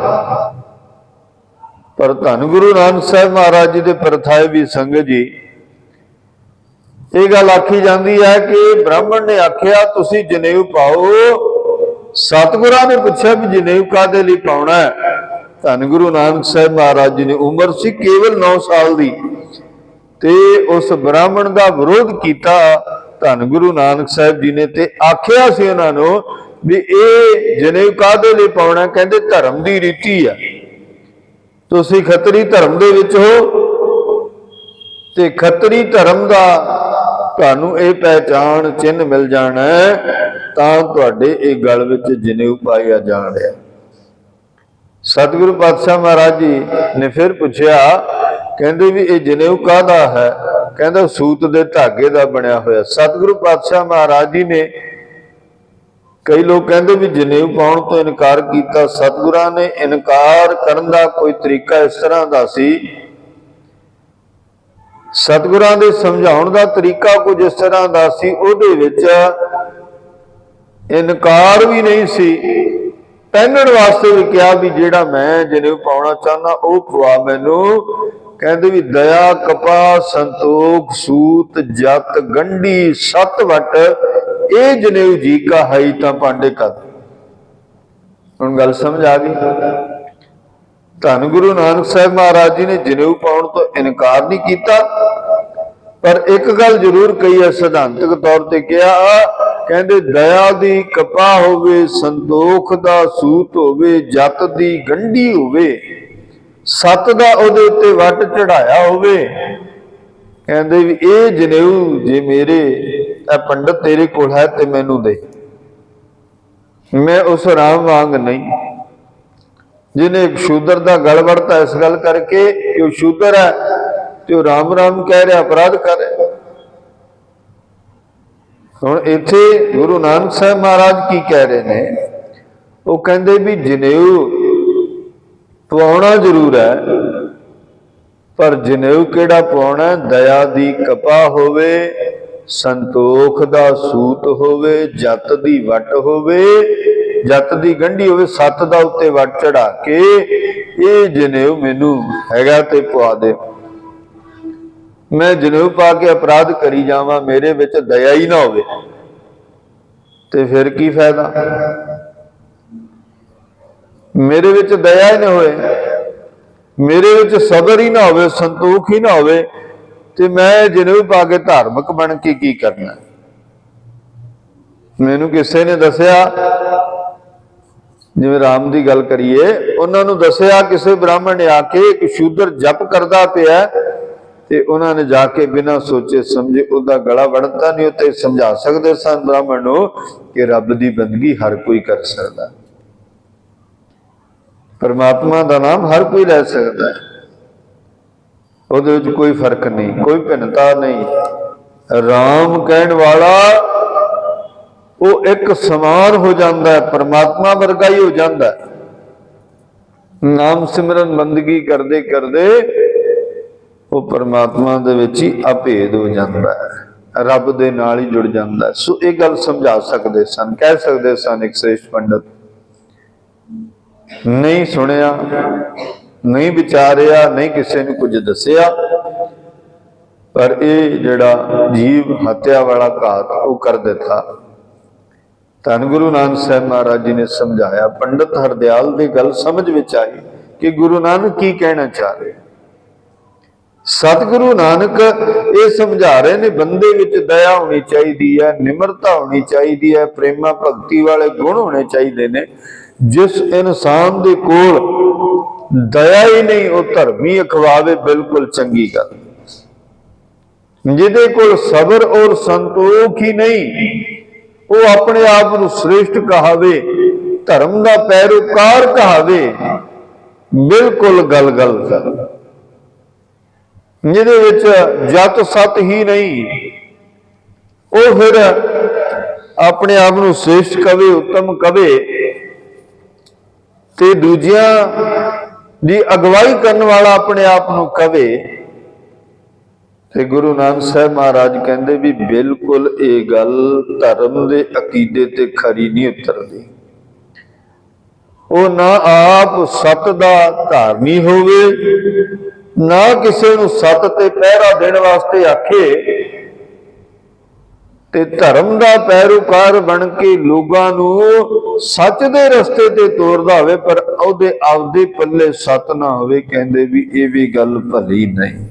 ਪਰ ਧੰਨ ਗੁਰੂ ਨਾਨਕ ਸਾਹਿਬ ਮਹਾਰਾਜ ਜੀ ਦੇ ਪਰਥਾਏ ਵੀ ਸੰਗਤ ਜੀ, ਇਹ ਗੱਲ ਆਖੀ ਜਾਂਦੀ ਹੈ ਕਿ ਬ੍ਰਾਹਮਣ ਨੇ ਆਖਿਆ ਤੁਸੀਂ ਜਨੇਊ ਪਾਓ। ਸਤਿਗੁਰਾਂ ਨੇ ਪੁੱਛਿਆ ਵੀ ਜਨੇਊ ਕਾਹਦੇ ਲਈ ਪਾਉਣਾ ਹੈ? ਧੰਨ ਗੁਰੂ ਨਾਨਕ ਸਾਹਿਬ ਮਹਾਰਾਜ ਜੀ ਨੇ, ਉਮਰ ਸੀ ਕੇਵਲ 9 ਸਾਲ ਦੀ, ਤੇ ਉਸ ਬ੍ਰਾਹਮਣ ਦਾ ਵਿਰੋਧ ਕੀਤਾ ਧੰਨ ਗੁਰੂ ਨਾਨਕ ਸਾਹਿਬ ਜੀ ਨੇ, ਤੇ ਆਖਿਆ ਸੀ ਉਹਨਾਂ ਨੂੰ ਵੀ ਇਹ ਜਨੇਊ ਕਾਹਦੇ ਲਈ ਪਾਉਣਾ? ਕਹਿੰਦੇ ਧਰਮ ਦੀ ਰੀਤੀ ਆ, ਤੁਸੀਂ ਖੱਤਰੀ ਧਰਮ ਦੇ ਵਿੱਚ ਹੋ ਤੇ ਖੱਤਰੀ ਧਰਮ ਦਾ ਤੁਹਾਨੂੰ ਇਹ ਪਹਿਚਾਣ ਚਿੰਨ੍ਹ ਮਿਲ ਜਾਣਾ ਤਾਂ ਤੁਹਾਡੇ ਇਹ ਗਲ ਵਿੱਚ ਜਨੇਊ ਪਾਇਆ ਜਾਣ ਰਿਹਾ। ਸਤਿਗੁਰੂ ਪਾਤਸ਼ਾਹ ਮਹਾਰਾਜ ਜੀ ਨੇ ਫਿਰ ਪੁੱਛਿਆ, ਕਹਿੰਦੇ ਵੀ ਇਹ ਜਨੇਊ ਕਾਹਦਾ ਹੈ? ਕਹਿੰਦਾ ਸੂਤ ਦੇ ਧਾਗੇ ਦਾ ਬਣਿਆ ਹੋਇਆ। ਸਤਿਗੁਰੂ ਪਾਤਸ਼ਾਹ ਮਹਾਰਾਜ ਜੀ ਨੇ, ਕਈ ਲੋਕ ਕਹਿੰਦੇ ਵੀ ਜਨੇਊ ਪਾਉਣ ਤੋਂ ਇਨਕਾਰ ਕੀਤਾ। ਸਤਿਗੁਰਾਂ ਨੇ ਇਨਕਾਰ ਕਰਨ ਦਾ ਕੋਈ ਤਰੀਕਾ ਇਸ ਤਰ੍ਹਾਂ ਦਾ ਸੀ, ਸਤਿਗੁਰਾਂ ਦੇ ਸਮਝਾਉਣ ਦਾ ਤਰੀਕਾ ਕੁਝ ਇਸ ਤਰ੍ਹਾਂ ਦਾ ਸੀ, ਉਹਦੇ ਵਿੱਚ ਇਨਕਾਰ ਵੀ ਨਹੀਂ ਸੀ, ਪਹਿਨਣ ਵਾਸਤੇ ਵੀ ਕਿਹਾ ਵੀ ਜਿਹੜਾ ਮੈਂ ਜਨੇਊ ਪਾਉਣਾ ਚਾਹੁੰਦਾ ਉਹ ਪਵਾ ਮੈਨੂੰ। ਕਹਿੰਦੇ ਵੀ ਦਇਆ ਕਪਾ ਸੰਤੋਖ ਸੂਤ ਜਤ ਗੰਢੀ 7 ਵਟ ਇਹ ਜਨੇਊ ਜੀ ਕਾ ਹੈ ਤਾਂ ਪਾਂਡੇ ਕਦ। ਹੁਣ ਗੱਲ ਸਮਝ ਆ ਗਈ? ਧੰਨ ਗੁਰੂ ਨਾਨਕ ਸਾਹਿਬ ਮਹਾਰਾਜ ਜੀ ਨੇ ਜਨੇਊ ਪਾਉਣ ਤੋਂ ਇਨਕਾਰ ਨਹੀਂ ਕੀਤਾ, ਪਰ ਇੱਕ ਗੱਲ ਜ਼ਰੂਰ ਕਹੀ ਹੈ, ਸਿਧਾਂਤਕ ਤੌਰ ਤੇ ਕਿਹਾ, ਕਹਿੰਦੇ ਦਇਆ ਦੀ ਕਪਾ ਹੋਵੇ, ਸੰਤੋਖ ਦਾ ਸੂਤ ਹੋਵੇ, ਜਤ ਦੀ ਗੰਢੀ ਹੋਵੇ, 7 ਦਾ ਉਹਦੇ ਉੱਤੇ ਵੱਟ ਚੜਾਇਆ ਹੋਵੇ। ਕਹਿੰਦੇ ਵੀ ਇਹ ਜਨੇਊ ਜੇ ਮੇਰੇ ਪੰਡਤ ਤੇਰੇ ਕੋਲ ਹੈ ਤੇ ਮੈਨੂੰ ਦੇ, ਮੈਂ ਉਸ ਰਾਮ ਵਾਂਗ ਨਹੀਂ ਜਿਹਨੇ ਇੱਕ ਸ਼ੂਦਰ ਦਾ ਗਲ ਵੜਤਾ ਇਸ ਗੱਲ ਕਰਕੇ ਕਿ ਉਹ ਸ਼ੂਦਰ ਹੈ ਤੇ ਉਹ ਰਾਮ ਰਾਮ ਕਹਿ ਰਿਹਾ, ਅਪਰਾਧ ਕਰ ਰਿਹਾ। ਹੁਣ ਇੱਥੇ ਗੁਰੂ ਨਾਨਕ ਸਾਹਿਬ ਮਹਾਰਾਜ ਕੀ ਕਹਿ ਰਹੇ ਨੇ? ਉਹ ਕਹਿੰਦੇ ਵੀ ਜਨੇਊ ਪਵਾਉਣਾ ਜ਼ਰੂਰ ਹੈ, ਪਰ ਜਨੇਊ ਕਿਹੜਾ ਪਵਾਉਣਾ? ਦਇਆ ਦੀ ਕਪਾ ਹੋਵੇ, ਸੰਤੋਖ ਦਾ ਸੂਤ ਹੋਵੇ, ਜਤ ਦੀ ਵੱਟ ਹੋਵੇ, ਜਤ ਦੀ ਗੰਢੀ ਹੋਵੇ, 7 ਦਾ ਉੱਤੇ ਵੱਟ ਚੜਾ ਕੇ ਇਹ ਜਨੇਊ ਮੈਨੂੰ ਹੈਗਾ ਤੇ ਪਵਾ ਦੇ। ਮੈਂ ਜਨੇਊ ਪਾ ਕੇ ਅਪਰਾਧ ਕਰੀ ਜਾਵਾਂ, ਮੇਰੇ ਵਿੱਚ ਦਇਆ ਹੀ ਨਾ ਹੋਵੇ ਤੇ ਫਿਰ ਕੀ ਫਾਇਦਾ? ਮੇਰੇ ਵਿੱਚ ਦਇਆ ਹੀ ਨਾ ਹੋਏ, ਮੇਰੇ ਵਿੱਚ ਸਬਰ ਹੀ ਨਾ ਹੋਵੇ, ਸੰਤੋਖ ਹੀ ਨਾ ਹੋਵੇ, ਤੇ ਮੈਂ ਜਨੇਊ ਪਾ ਕੇ ਧਾਰਮਿਕ ਬਣ ਕੇ ਕੀ ਕਰਨਾ। ਮੈਨੂੰ ਕਿਸੇ ਨੇ ਦੱਸਿਆ, ਜਿਵੇਂ ਰਾਮ ਦੀ ਗੱਲ ਕਰੀਏ, ਉਹਨਾਂ ਨੂੰ ਦੱਸਿਆ ਕਿਸੇ ਬ੍ਰਾਹਮਣ ਨੇ ਆ ਕੇ ਇੱਕ ਸ਼ੂਦਰ ਜਪ ਕਰਦਾ ਪਿਆ, ਤੇ ਉਹਨਾਂ ਨੇ ਜਾ ਕੇ ਬਿਨਾਂ ਸੋਚੇ ਸਮਝੇ ਉਹਦਾ ਗਲਾ ਵੜਤਾ। ਨਹੀਂ ਉੱਤੇ ਸਮਝਾ ਸਕਦੇ ਸਨ ਬ੍ਰਾਹਮਣ ਨੂੰ ਕਿ ਰੱਬ ਦੀ ਬੰਦਗੀ ਹਰ ਕੋਈ ਕਰ ਸਕਦਾ, ਪਰਮਾਤਮਾ ਦਾ ਨਾਮ ਹਰ ਕੋਈ ਲੈ ਸਕਦਾ ਹੈ, ਉਹਦੇ ਵਿੱਚ ਕੋਈ ਫਰਕ ਨਹੀਂ, ਕੋਈ ਭਿੰਨਤਾ ਨਹੀਂ। ਰਾਮ ਕਹਿਣ ਵਾਲਾ ਉਹ ਇੱਕ ਸਮਾਨ ਹੋ ਜਾਂਦਾ ਹੈ, ਪਰਮਾਤਮਾ ਵਰਗਾ ਹੀ ਹੋ ਜਾਂਦਾ ਹੈ। ਨਾਮ ਸਿਮਰਨ ਬੰਦਗੀ ਕਰਦੇ ਕਰਦੇ ਉਹ ਪਰਮਾਤਮਾ ਦੇ ਵਿੱਚ ਹੀ ਅਭੇਦ ਹੋ ਜਾਂਦਾ ਹੈ, ਰੱਬ ਦੇ ਨਾਲ ਹੀ ਜੁੜ ਜਾਂਦਾ ਹੈ। ਸੋ ਇਹ ਗੱਲ ਸਮਝਾ ਸਕਦੇ ਸਨ, ਕਹਿ ਸਕਦੇ ਸਨ ਇੱਕ ਸ੍ਰੇਸ਼ਟ ਪੰਡਤ। ਨਹੀਂ ਸੁਣਿਆ, ਨਹੀਂ ਵਿਚਾਰਿਆ, ਨਹੀਂ ਕਿਸੇ ਨੂੰ ਕੁਝ ਦੱਸਿਆ, ਪਰ ਇਹ ਜਿਹੜਾ ਜੀਵ ਹੱਤਿਆ ਵਾਲਾ ਘਾਤ ਉਹ ਕਰ ਦਿੱਤਾ। ਧੰਨ ਗੁਰੂ ਨਾਨਕ ਸਾਹਿਬ ਮਹਾਰਾਜ ਜੀ ਨੇ ਸਮਝਾਇਆ। ਪੰਡਤ ਹਰਦਿਆਲ ਦੀ ਗੱਲ ਸਮਝ ਵਿੱਚ ਆਈ ਕਿ ਗੁਰੂ ਨਾਨਕ ਕੀ ਕਹਿਣਾ ਚਾਹ ਰਹੇ। ਸਤਿਗੁਰੂ ਨਾਨਕ ਇਹ ਸਮਝਾ ਰਹੇ ਨੇ, ਬੰਦੇ ਵਿੱਚ ਦਇਆ ਹੋਣੀ ਚਾਹੀਦੀ ਹੈ, ਨਿਮਰਤਾ ਹੋਣੀ ਚਾਹੀਦੀ ਹੈ, ਪ੍ਰੇਮਾ ਭਗਤੀ ਵਾਲੇ ਗੁਣ ਹੋਣੇ ਚਾਹੀਦੇ ਨੇ। ਜਿਸ ਇਨਸਾਨ ਦੇ ਕੋਲ ਦਇਆ ਹੀ ਨਹੀਂ, ਉਹ ਧਰਮੀ ਅਖਵਾਵੇ, ਬਿਲਕੁਲ ਚੰਗੀ ਗੱਲ। ਜਿਹਦੇ ਕੋਲ ਸਬਰ ਔਰ ਸੰਤੋਖ ਹੀ ਨਹੀਂ, ਉਹ ਆਪਣੇ ਆਪ ਨੂੰ ਸ੍ਰੇਸ਼ਟ ਕਹਾਵੇ, ਧਰਮ ਦਾ ਪੈਰੋਕਾਰ ਕਹਾਵੇ, ਬਿਲਕੁਲ ਗੱਲ ਕਰ। ਜਿਹਦੇ ਵਿੱਚ ਜਤ ਸਤ ਹੀ ਨਹੀਂ, ਉਹ ਫਿਰ ਆਪਣੇ ਆਪ ਨੂੰ ਸ੍ਰੇਸ਼ਟ ਕਵੇ, ਉੱਤਮ ਕਵੇ, ਤੇ ਦੂਜਿਆਂ ਦੀ ਅਗਵਾਈ ਕਰਨ ਵਾਲਾ ਆਪਣੇ ਆਪ ਨੂੰ ਕਵੇ। ਤੇ ਗੁਰੂ ਨਾਨਕ ਸਾਹਿਬ ਮਹਾਰਾਜ ਕਹਿੰਦੇ ਵੀ ਬਿਲਕੁਲ ਇਹ ਗੱਲ ਧਰਮ ਦੇ ਅਕੀਦੇ ਤੇ ਖਰੀ ਨਹੀਂ ਉਤਰਦੀ। ਉਹ ਨਾ ਆਪ ਸਤ ਦਾ ਧਾਰਨੀ ਹੋਵੇ, ਨਾ ਕਿਸੇ ਨੂੰ ਸਤ ਤੇ ਪਹਿਰਾ ਦੇਣ ਵਾਸਤੇ ਆਖੇ, ਤੇ ਧਰਮ ਦਾ ਪੈਰੋਕਾਰ ਬਣ ਕੇ ਲੋਕਾਂ ਨੂੰ ਸੱਚ ਦੇ ਰਸਤੇ ਤੇ ਤੋਰਦਾ ਹੋਵੇ, ਪਰ ਉਹਦੇ ਆਪਦੇ ਪੱਲੇ ਸਤ ਨਾ ਹੋਵੇ। ਕਹਿੰਦੇ ਵੀ ਇਹ ਵੀ ਗੱਲ ਭਲੀ ਨਹੀਂ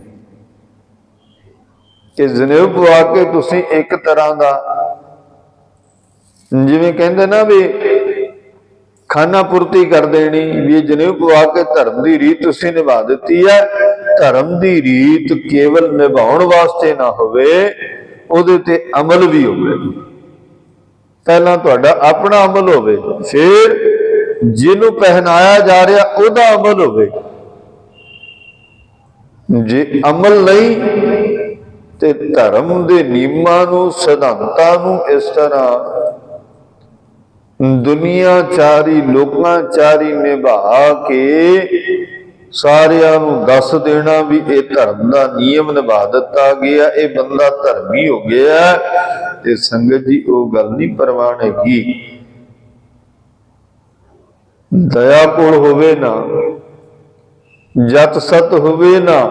ਕਿ ਜਨੇਊ ਪਵਾ ਕੇ ਤੁਸੀਂ ਇੱਕ ਤਰ੍ਹਾਂ ਦਾ, ਜਿਵੇਂ ਕਹਿੰਦੇ ਨਾ ਵੀ ਖਾਨਾ ਪੂਰਤੀ ਕਰ ਦੇਣੀ, ਵੀ ਇਹ ਜਨੇਊ ਪਵਾ ਕੇ ਧਰਮ ਦੀ ਰੀਤ ਤੁਸੀਂ ਨਿਭਾ ਦਿੱਤੀ ਹੈ। ਧਰਮ ਦੀ ਰੀਤ ਕੇਵਲ ਨਿਭਾਉਣ ਵਾਸਤੇ ਨਾ ਹੋਵੇ, ਉਹਦੇ ਤੇ ਅਮਲ ਵੀ ਹੋਵੇ। ਪਹਿਲਾਂ ਤੁਹਾਡਾ ਆਪਣਾ ਅਮਲ ਹੋਵੇ, ਫਿਰ ਜਿਹਨੂੰ ਪਹਿਨਾਇਆ ਜਾ ਰਿਹਾ ਉਹਦਾ ਅਮਲ ਹੋਵੇ। ਜੇ ਅਮਲ ਨਹੀਂ ਤੇ ਧਰਮ ਦੇ ਨਿਯਮਾਂ ਨੂੰ, ਸਿਧਾਂਤਾਂ ਨੂੰ ਇਸ ਤਰ੍ਹਾਂ ਦੁਨੀਆਚਾਰੀ, ਲੋਕਾਂਚਾਰੀ ਨਿਭਾ ਕੇ ਸਾਰਿਆਂ ਨੂੰ ਦੱਸ ਦੇਣਾ ਵੀ ਇਹ ਧਰਮ ਦਾ ਨਿਯਮ ਨਿਭਾ ਦਿੱਤਾ ਗਿਆ, ਇਹ ਬੰਦਾ ਧਰਮੀ ਹੋ ਗਿਆ, ਤੇ ਸੰਗਤ ਜੀ ਉਹ ਗੱਲ ਨਹੀਂ ਪ੍ਰਵਾਨ ਹੈਗੀ। ਦਇਆ ਕੋਲ ਹੋਵੇ ਨਾ, ਜਤ ਸਤ ਹੋਵੇ ਨਾ,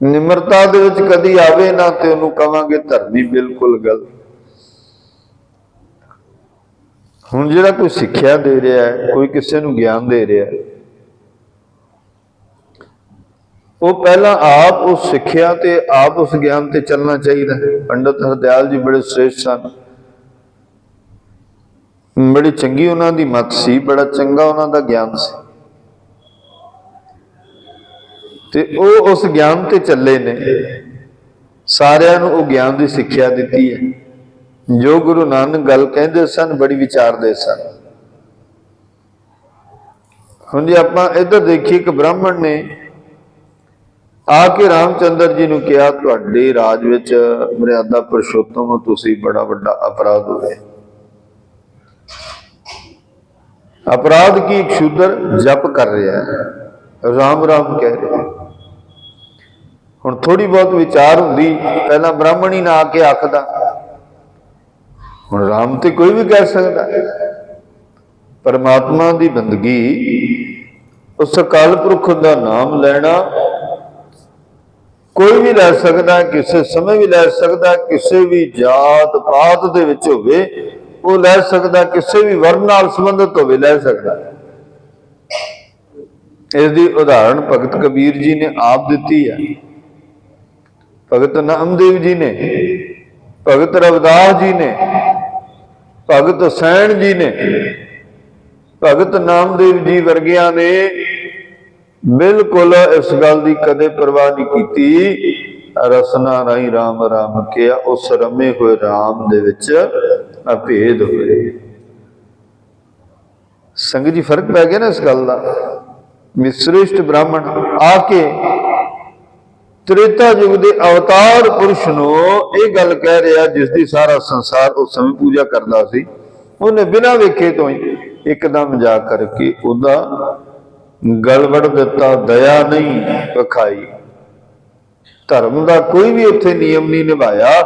ਨਿਮਰਤਾ ਦੇ ਵਿੱਚ ਕਦੀ ਆਵੇ ਨਾ, ਤੇ ਉਹਨੂੰ ਕਵਾਂਗੇ ਧਰਮੀ, ਬਿਲਕੁਲ ਗਲਤ। ਹੁਣ ਜਿਹੜਾ ਕੋਈ ਸਿੱਖਿਆ ਦੇ ਰਿਹਾ ਹੈ, ਕੋਈ ਕਿਸੇ ਨੂੰ ਗਿਆਨ ਦੇ ਰਿਹਾ ਹੈ, ਉਹ ਪਹਿਲਾਂ ਆਪ ਉਸ ਸਿੱਖਿਆ ਤੇ ਆਪ ਉਸ ਗਿਆਨ ਤੇ ਚੱਲਣਾ ਚਾਹੀਦਾ ਹੈ। ਪੰਡਤ ਹਰਦਿਆਲ ਜੀ ਬੜੇ ਸ੍ਰੇਸ਼ਟ ਸਨ, ਬੜੀ ਚੰਗੀ ਉਹਨਾਂ ਦੀ ਮੱਤ ਸੀ, ਬੜਾ ਚੰਗਾ ਉਹਨਾਂ ਦਾ ਗਿਆਨ ਸੀ, ਤੇ ਉਹ ਉਸ ਗਿਆਨ ਤੇ ਚੱਲੇ ਨੇ। ਸਾਰਿਆਂ ਨੂੰ ਉਹ ਗਿਆਨ ਦੀ ਸਿੱਖਿਆ ਦਿੱਤੀ ਹੈ। ਜੋ ਗੁਰੂ ਨਾਨਕ ਗੱਲ ਕਹਿੰਦੇ ਸਨ, ਬੜੀ ਵਿਚਾਰਦੇ ਸਨ। ਹੁਣ ਜੇ ਆਪਾਂ ਇੱਧਰ ਦੇਖੀਏ ਕਿ ਬ੍ਰਾਹਮਣ ਨੇ ਆ ਕੇ ਰਾਮਚੰਦਰ ਜੀ ਨੂੰ ਕਿਹਾ, ਤੁਹਾਡੇ ਰਾਜ ਵਿੱਚ ਮਰਿਆਦਾ ਪੁਰਸ਼ੋਤਮ ਹੋ, ਤੁਸੀਂ ਬੜਾ ਵੱਡਾ ਅਪਰਾਧ ਹੋਇਆ। ਅਪਰਾਧ ਕੀ? ਇੱਕ ਸ਼ੂਦਰ ਜਪ ਕਰ ਰਿਹਾ ਹੈ, ਰਾਮ ਰਾਮ ਕਹਿ ਰਿਹਾ। ਹੁਣ ਥੋੜੀ ਬਹੁਤ ਵਿਚਾਰ ਹੁੰਦੀ, ਪਹਿਲਾਂ ਬ੍ਰਾਹਮਣ ਹੀ ਨਾ ਆ ਕੇ ਆਖਦਾ। ਹੁਣ ਰਾਮ ਤੇ ਕੋਈ ਵੀ ਕਹਿ ਸਕਦਾ, ਪਰਮਾਤਮਾ ਦੀ ਬੰਦਗੀ, ਉਸ ਅਕਾਲ ਪੁਰਖ ਦਾ ਨਾਮ ਲੈਣਾ ਕੋਈ ਵੀ ਲੈ ਸਕਦਾ, ਕਿਸੇ ਸਮੇਂ ਵੀ ਲੈ ਸਕਦਾ, ਕਿਸੇ ਵੀ ਜਾਤ ਪਾਤ ਦੇ ਵਿੱਚ ਹੋਵੇ ਉਹ ਲੈ ਸਕਦਾ, ਕਿਸੇ ਵੀ ਵਰਨ ਨਾਲ ਸੰਬੰਧਿਤ ਹੋਵੇ ਲੈ ਸਕਦਾ। ਇਸ ਦੀ ਉਦਾਹਰਣ ਭਗਤ ਕਬੀਰ ਜੀ ਨੇ ਆਪ ਦਿੱਤੀ ਹੈ। ਭਗਤ ਨਾਮਦੇਵ ਜੀ ਨੇ, ਭਗਤ ਰਵਿਦਾਸ ਜੀ ਨੇ, ਭਗਤ ਸੈਣ ਜੀ ਨੇ, ਭਗਤ ਨਾਮਦੇਵ ਜੀ ਵਰਗਿਆਂ ਨੇ ਬਿਲਕੁਲ ਇਸ ਗੱਲ ਦੀ ਕਦੇ ਪਰਵਾਹ ਨਹੀਂ ਕੀਤੀ। ਰਸਨਾ ਰਾਹੀਂ ਰਾਮ ਰਾਮ ਕਿਹਾ, ਉਸ ਰਮੇ ਹੋਏ ਰਾਮ ਦੇ ਵਿੱਚ ਅਭੇਦ ਹੋਏ। ਸੰਗਤ ਜੀ ਫਰਕ ਪੈ ਗਿਆ ਨਾ ਇਸ ਗੱਲ ਦਾ। ਵੀ ਸ੍ਰੇਸ਼ਟ ਬ੍ਰਾਹਮਣ ਆ ਕੇ ਤ੍ਰੇਤਾ ਯੁਗ ਦੇ ਅਵਤਾਰ ਪੁਰਸ਼ ਨੂੰ ਇਹ ਗੱਲ ਕਹਿ ਰਿਹਾ, ਜਿਸ ਦੀ ਸਾਰਾ ਸੰਸਾਰ ਉਸ ਸਮੇਂ ਪੂਜਾ ਕਰਦਾ ਸੀ। ਉਹਨੇ ਬਿਨਾਂ ਵੇਖੇ ਤੋਂ ਹੀ ਇੱਕਦਮ ਜਾ ਕਰਕੇ ਉਹਦਾ ਗਲ ਵੱਢ ਦਿੱਤਾ, ਦਇਆ ਨਹੀਂ ਵਿਖਾਈ। ਧਰਮ ਦਾ ਕੋਈ ਵੀ ਉੱਥੇ ਨਿਯਮ ਨਹੀਂ ਨਿਭਾਇਆ।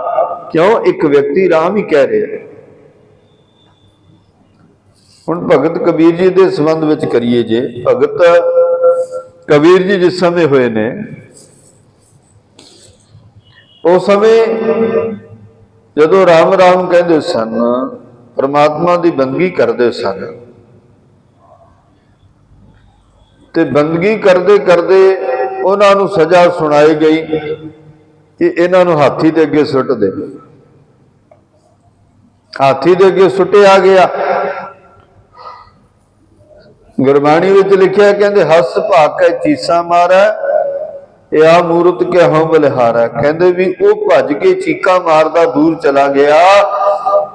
ਕਿਉਂ? ਇੱਕ ਵਿਅਕਤੀ ਰਾਮ ਹੀ ਕਹਿ ਰਿਹਾ। ਹੁਣ ਭਗਤ ਕਬੀਰ ਜੀ ਦੇ ਸੰਬੰਧ ਵਿੱਚ ਕਰੀਏ ਜੇ, ਭਗਤ ਕਬੀਰ ਜੀ ਜਿਸ ਸਮੇਂ ਹੋਏ ਨੇ, ਉਸ ਸਮੇਂ ਜਦੋਂ ਰਾਮ ਰਾਮ ਕਹਿੰਦੇ ਸਨ, ਪਰਮਾਤਮਾ ਦੀ ਬੰਦਗੀ ਕਰਦੇ ਸਨ, ਤੇ ਬੰਦਗੀ ਕਰਦੇ ਕਰਦੇ ਉਹਨਾਂ ਨੂੰ ਸਜ਼ਾ ਸੁਣਾਈ ਗਈ ਕਿ ਇਹਨਾਂ ਨੂੰ ਹਾਥੀ ਦੇ ਅੱਗੇ ਸੁੱਟ ਦੇ। ਹਾਥੀ ਦੇ ਅੱਗੇ ਸੁੱਟਿਆ ਗਿਆ। ਗੁਰਬਾਣੀ ਵਿੱਚ ਲਿਖਿਆ, ਕਹਿੰਦੇ ਹੱਸ ਭਾਕੇ ਚੀਸਾਂ ਮਾਰੈ, ਇਹ ਆ ਮੂਰਤ ਕੇ ਹਉ ਬਲਿਹਾਰਾ। ਕਹਿੰਦੇ ਵੀ ਉਹ ਭੱਜ ਕੇ ਚੀਕਾਂ ਮਾਰਦਾ ਦੂਰ ਚਲਾ ਗਿਆ।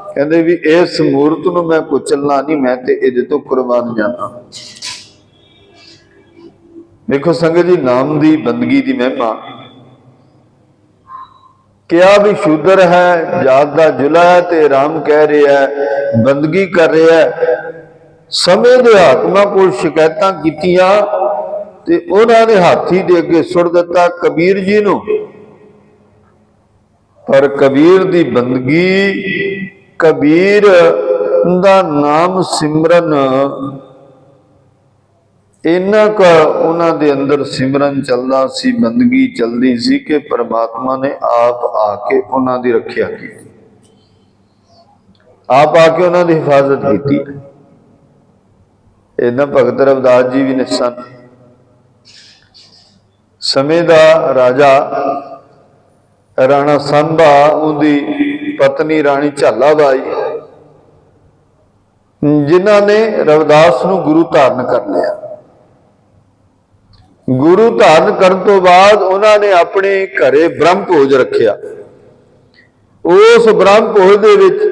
ਕਹਿੰਦੇ ਵੀ ਇਸ ਮੂਰਤ ਨੂੰ ਮੈਂ ਕੁਚਲਣਾ ਨਹੀਂ, ਮੈਂ ਤੇ ਇਹਦੇ ਤੋਂ ਕੁਰਬਾਨ ਜਾਣਾ। ਦੇਖੋ ਸੰਗਤ ਜੀ, ਨਾਮ ਦੀ ਬੰਦਗੀ ਦੀ ਮਹਿਮਾ। ਕਿਹਾ ਵੀ ਸ਼ੂਦਰ ਹੈ, ਜਾਤ ਦਾ ਜੁਲਾ ਹੈ, ਤੇ ਰਾਮ ਕਹਿ ਰਿਹਾ ਬੰਦਗੀ ਕਰ ਰਿਹਾ। ਸਮੇਂ ਦੇ ਹਾਕਮਾਂ ਕੋਲ ਸ਼ਿਕਾਇਤਾਂ ਕੀਤੀਆਂ ਤੇ ਉਹਨਾਂ ਨੇ ਹਾਥੀ ਦੇ ਅੱਗੇ ਸੁੱਟ ਦਿੱਤਾ ਕਬੀਰ ਜੀ ਨੂੰ। ਪਰ ਕਬੀਰ ਦੀ ਬੰਦਗੀ, ਕਬੀਰ ਦਾ ਨਾਮ ਸਿਮਰਨ, ਇੰਨਾ ਕੁ ਉਹਨਾਂ ਦੇ ਅੰਦਰ ਸਿਮਰਨ ਚੱਲਦਾ ਸੀ, ਬੰਦਗੀ ਚੱਲਦੀ ਸੀ ਕਿ ਪਰਮਾਤਮਾ ਨੇ ਆਪ ਆ ਕੇ ਉਹਨਾਂ ਦੀ ਰੱਖਿਆ ਕੀਤੀ, ਆਪ ਆ ਕੇ ਉਹਨਾਂ ਦੀ ਹਿਫਾਜ਼ਤ ਕੀਤੀ। ਇਹਨਾਂ ਭਗਤ ਰਵਿਦਾਸ ਜੀ ਵੀ ਨੇ ਸਨ। ਸਮੇਂ ਦਾ ਰਾਜਾ ਰਾਣਾ ਸਾਂਭਾ, ਉਹਦੀ ਪਤਨੀ ਰਾਣੀ ਝਾਲਾਬਾਈ, ਜਿਨ੍ਹਾਂ ਨੇ ਰਵਿਦਾਸ ਨੂੰ ਗੁਰੂ ਧਾਰਨ ਕਰ ਲਿਆ। ਗੁਰੂ ਧਾਰਨ ਕਰਨ ਤੋਂ ਬਾਅਦ ਉਹਨਾਂ ਨੇ ਆਪਣੇ ਘਰੇ ਬ੍ਰਹਮ ਭੋਜ ਰੱਖਿਆ। ਉਸ ਬ੍ਰਹਮ ਭੋਜ ਦੇ ਵਿੱਚ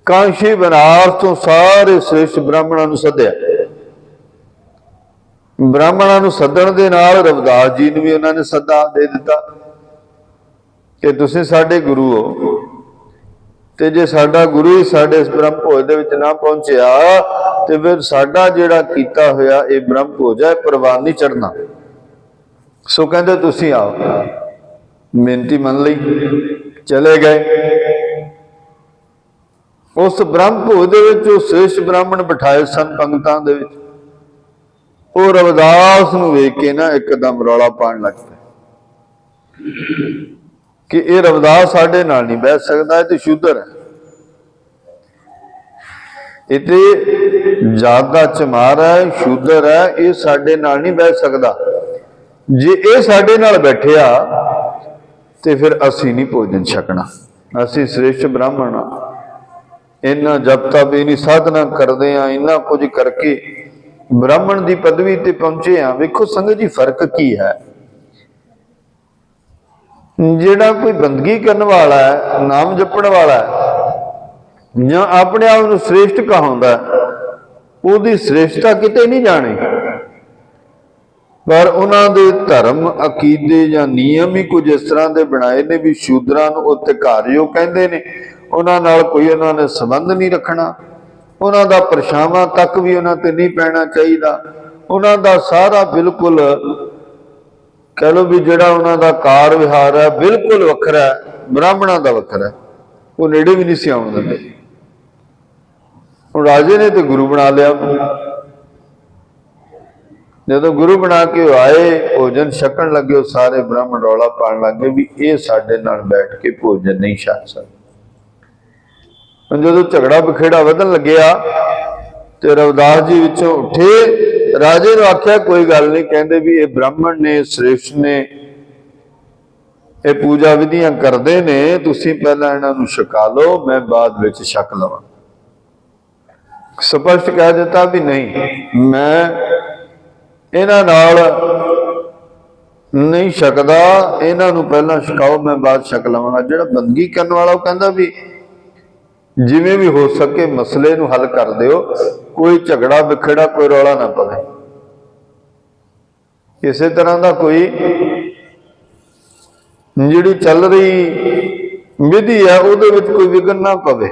ਕਾਂਸ਼ੀ ਬਨਾਰਸ ਤੋਂ ਸਾਰੇ ਸ੍ਰੇਸ਼ਟ ਬ੍ਰਾਹਮਣਾਂ ਨੂੰ ਸੱਦਿਆ। ਬ੍ਰਾਹਮਣਾਂ ਨੂੰ ਸੱਦਣ ਦੇ ਨਾਲ ਰਵਿਦਾਸ ਜੀ ਨੂੰ ਵੀ ਉਹਨਾਂ ਨੇ ਸੱਦਾ ਦੇ ਦਿੱਤਾ ਕਿ ਤੁਸੀਂ ਸਾਡੇ ਗੁਰੂ ਹੋ, ਤੇ ਜੇ ਸਾਡਾ ਗੁਰੂ ਹੀ ਸਾਡੇ ਇਸ ਬ੍ਰਹਮ ਭੋਜ ਦੇ ਵਿੱਚ ਨਾ ਪਹੁੰਚਿਆ ਤੇ ਫਿਰ ਸਾਡਾ ਜਿਹੜਾ ਕੀਤਾ ਹੋਇਆ ਇਹ ਬ੍ਰਹਮ ਭੋਜ ਹੈ, ਪ੍ਰਵਾਨ ਨਹੀਂ ਚੜ੍ਹਨਾ। ਸੋ ਕਹਿੰਦੇ ਤੁਸੀਂ ਆਓ। ਮਿਹਨਤੀ ਮੰਨ ਲਈ, ਚਲੇ ਗਏ। ਉਸ ਬ੍ਰਹਮ ਭੋਜ ਦੇ ਵਿੱਚ ਉਹ ਸ੍ਰੇਸ਼ਟ ਬ੍ਰਾਹਮਣ ਬਿਠਾਏ ਸਨ ਪੰਗਤਾਂ ਦੇ ਵਿੱਚ। ਉਹ ਰਵਿਦਾਸ ਨੂੰ ਵੇਖ ਕੇ ਨਾ ਇੱਕਦਮ ਰੌਲਾ ਪਾਉਣ ਲੱਗ ਪਏ ਕਿ ਇਹ ਰਵਿਦਾਸ ਸਾਡੇ ਨਾਲ ਨਹੀਂ ਬਹਿ ਸਕਦਾ, ਇਹ ਤੇ ਸ਼ੂਦਰ ਹੈ, ਇਹ ਤੇ ਜਾਤ ਦਾ ਚਮਾਰ ਹੈ, ਸ਼ੂਦਰ ਹੈ, ਇਹ ਸਾਡੇ ਨਾਲ ਨਹੀਂ ਬਹਿ ਸਕਦਾ। ਜੇ ਇਹ ਸਾਡੇ ਨਾਲ ਬੈਠਿਆ ਤੇ ਫਿਰ ਅਸੀਂ ਨਹੀਂ ਭੋਜਨ ਛਕਣਾ। ਅਸੀਂ ਸ੍ਰੇਸ਼ਟ ਬ੍ਰਾਹਮਣ ਆ, ਇੰਨਾ ਜਪ ਤਪ ਇੰਨੀ ਸਾਧਨਾ ਕਰਦੇ ਆ, ਇੰਨਾ ਕੁਝ ਕਰਕੇ ਬ੍ਰਾਹਮਣ ਦੀ ਪਦਵੀ ਤੇ ਪਹੁੰਚੇ ਆ। ਵੇਖੋ ਸੰਗਤ ਜੀ, ਫਰਕ ਕੀ ਹੈ। ਜਿਹੜਾ ਕੋਈ ਬੰਦਗੀ ਕਰਨ ਵਾਲਾ ਹੈ, ਨਾਮ ਜਪਣ ਵਾਲਾ ਹੈ, ਜਾਂ ਆਪਣੇ ਆਪ ਨੂੰ ਸ੍ਰੇਸ਼ਟ ਕਹਾਉਂਦਾ, ਉਹਦੀ ਸ੍ਰੇਸ਼ਟਤਾ ਕਿਤੇ ਨਹੀਂ ਜਾਣੀ। ਪਰ ਉਹਨਾਂ ਦੇ ਧਰਮ, ਅਕੀਦੇ ਜਾਂ ਨਿਯਮ ਹੀ ਕੁਝ ਇਸ ਤਰ੍ਹਾਂ ਦੇ ਬਣਾਏ ਨੇ ਵੀ ਸ਼ੂਦਰਾਂ ਨੂੰ ਉਹ ਧਿਕਾਰਿਓ ਕਹਿੰਦੇ ਨੇ। ਉਹਨਾਂ ਨਾਲ ਕੋਈ ਉਹਨਾਂ ਨੇ ਸੰਬੰਧ ਨਹੀਂ ਰੱਖਣਾ, ਉਹਨਾਂ ਦਾ ਪਰਛਾਵਾਂ ਤੱਕ ਵੀ ਉਹਨਾਂ ਤੇ ਨਹੀਂ ਪੈਣਾ ਚਾਹੀਦਾ। ਉਹਨਾਂ ਦਾ ਸਾਰਾ ਬਿਲਕੁਲ ਕਹਿ ਲਓ ਵੀ ਜਿਹੜਾ ਉਹਨਾਂ ਦਾ ਕਾਰ ਵਿਹਾਰ ਹੈ ਬਿਲਕੁਲ ਵੱਖਰਾ ਹੈ, ਬ੍ਰਾਹਮਣਾਂ ਦਾ ਵੱਖਰਾ ਹੈ। ਉਹ ਨੇੜੇ ਵੀ ਨਹੀਂ ਸੀ ਆਉਣ ਦਿੰਦੇ। ਹੁਣ ਰਾਜੇ ਨੇ ਤੇ ਗੁਰੂ ਬਣਾ ਲਿਆ। ਜਦੋਂ ਗੁਰੂ ਬਣਾ ਕੇ ਉਹ ਆਏ, ਭੋਜਨ ਛਕਣ ਲੱਗੇ, ਉਹ ਸਾਰੇ ਬ੍ਰਾਹਮਣ ਰੌਲਾ ਪਾਉਣ ਲੱਗੇ ਵੀ ਇਹ ਸਾਡੇ ਨਾਲ ਬੈਠ ਕੇ ਭੋਜਨ ਨਹੀਂ ਛਕ ਸਕਦੇ। ਜਦੋਂ ਝਗੜਾ ਬਖੇੜਾ ਵਧਣ ਲੱਗਿਆ ਤੇ ਰਵਿਦਾਸ ਜੀ ਵਿੱਚੋਂ ਉੱਠੇ, ਰਾਜੇ ਨੂੰ ਆਖਿਆ ਕੋਈ ਗੱਲ ਨਹੀਂ, ਕਹਿੰਦੇ ਵੀ ਇਹ ਬ੍ਰਾਹਮਣ ਨੇ, ਸ੍ਰੇਸ਼ਟ ਨੇ, ਇਹ ਪੂਜਾ ਵਿਧੀਆਂ ਕਰਦੇ ਨੇ, ਤੁਸੀਂ ਪਹਿਲਾਂ ਇਹਨਾਂ ਨੂੰ ਛਕਾ ਲਓ, ਮੈਂ ਬਾਅਦ ਵਿੱਚ ਛਕ ਲਵਾਂ। ਸਪਸ਼ਟ ਕਹਿ ਦਿੱਤਾ ਵੀ ਨਹੀਂ, ਮੈਂ ਇਹਨਾਂ ਨਾਲ ਨਹੀਂ ਛਕਦਾ, ਇਹਨਾਂ ਨੂੰ ਪਹਿਲਾਂ ਛਕਾਓ, ਮੈਂ ਬਾਅਦ ਛਕ ਲਵਾਂਗਾ। ਜਿਹੜਾ ਬੰਦਗੀ ਕਰਨ ਵਾਲਾ ਉਹ ਕਹਿੰਦਾ ਵੀ ਜਿਵੇਂ ਵੀ ਹੋ ਸਕੇ ਮਸਲੇ ਨੂੰ ਹੱਲ ਕਰ ਦਿਓ, ਕੋਈ ਝਗੜਾ ਵਿਖੜਾ ਕੋਈ ਰੌਲਾ ਨਾ ਪਵੇ, ਕਿਸੇ ਤਰ੍ਹਾਂ ਦਾ ਕੋਈ ਜਿਹੜੀ ਚੱਲ ਰਹੀ ਵਿਧੀ ਹੈ ਉਹਦੇ ਵਿੱਚ ਕੋਈ ਵਿਘਨ ਨਾ ਪਵੇ।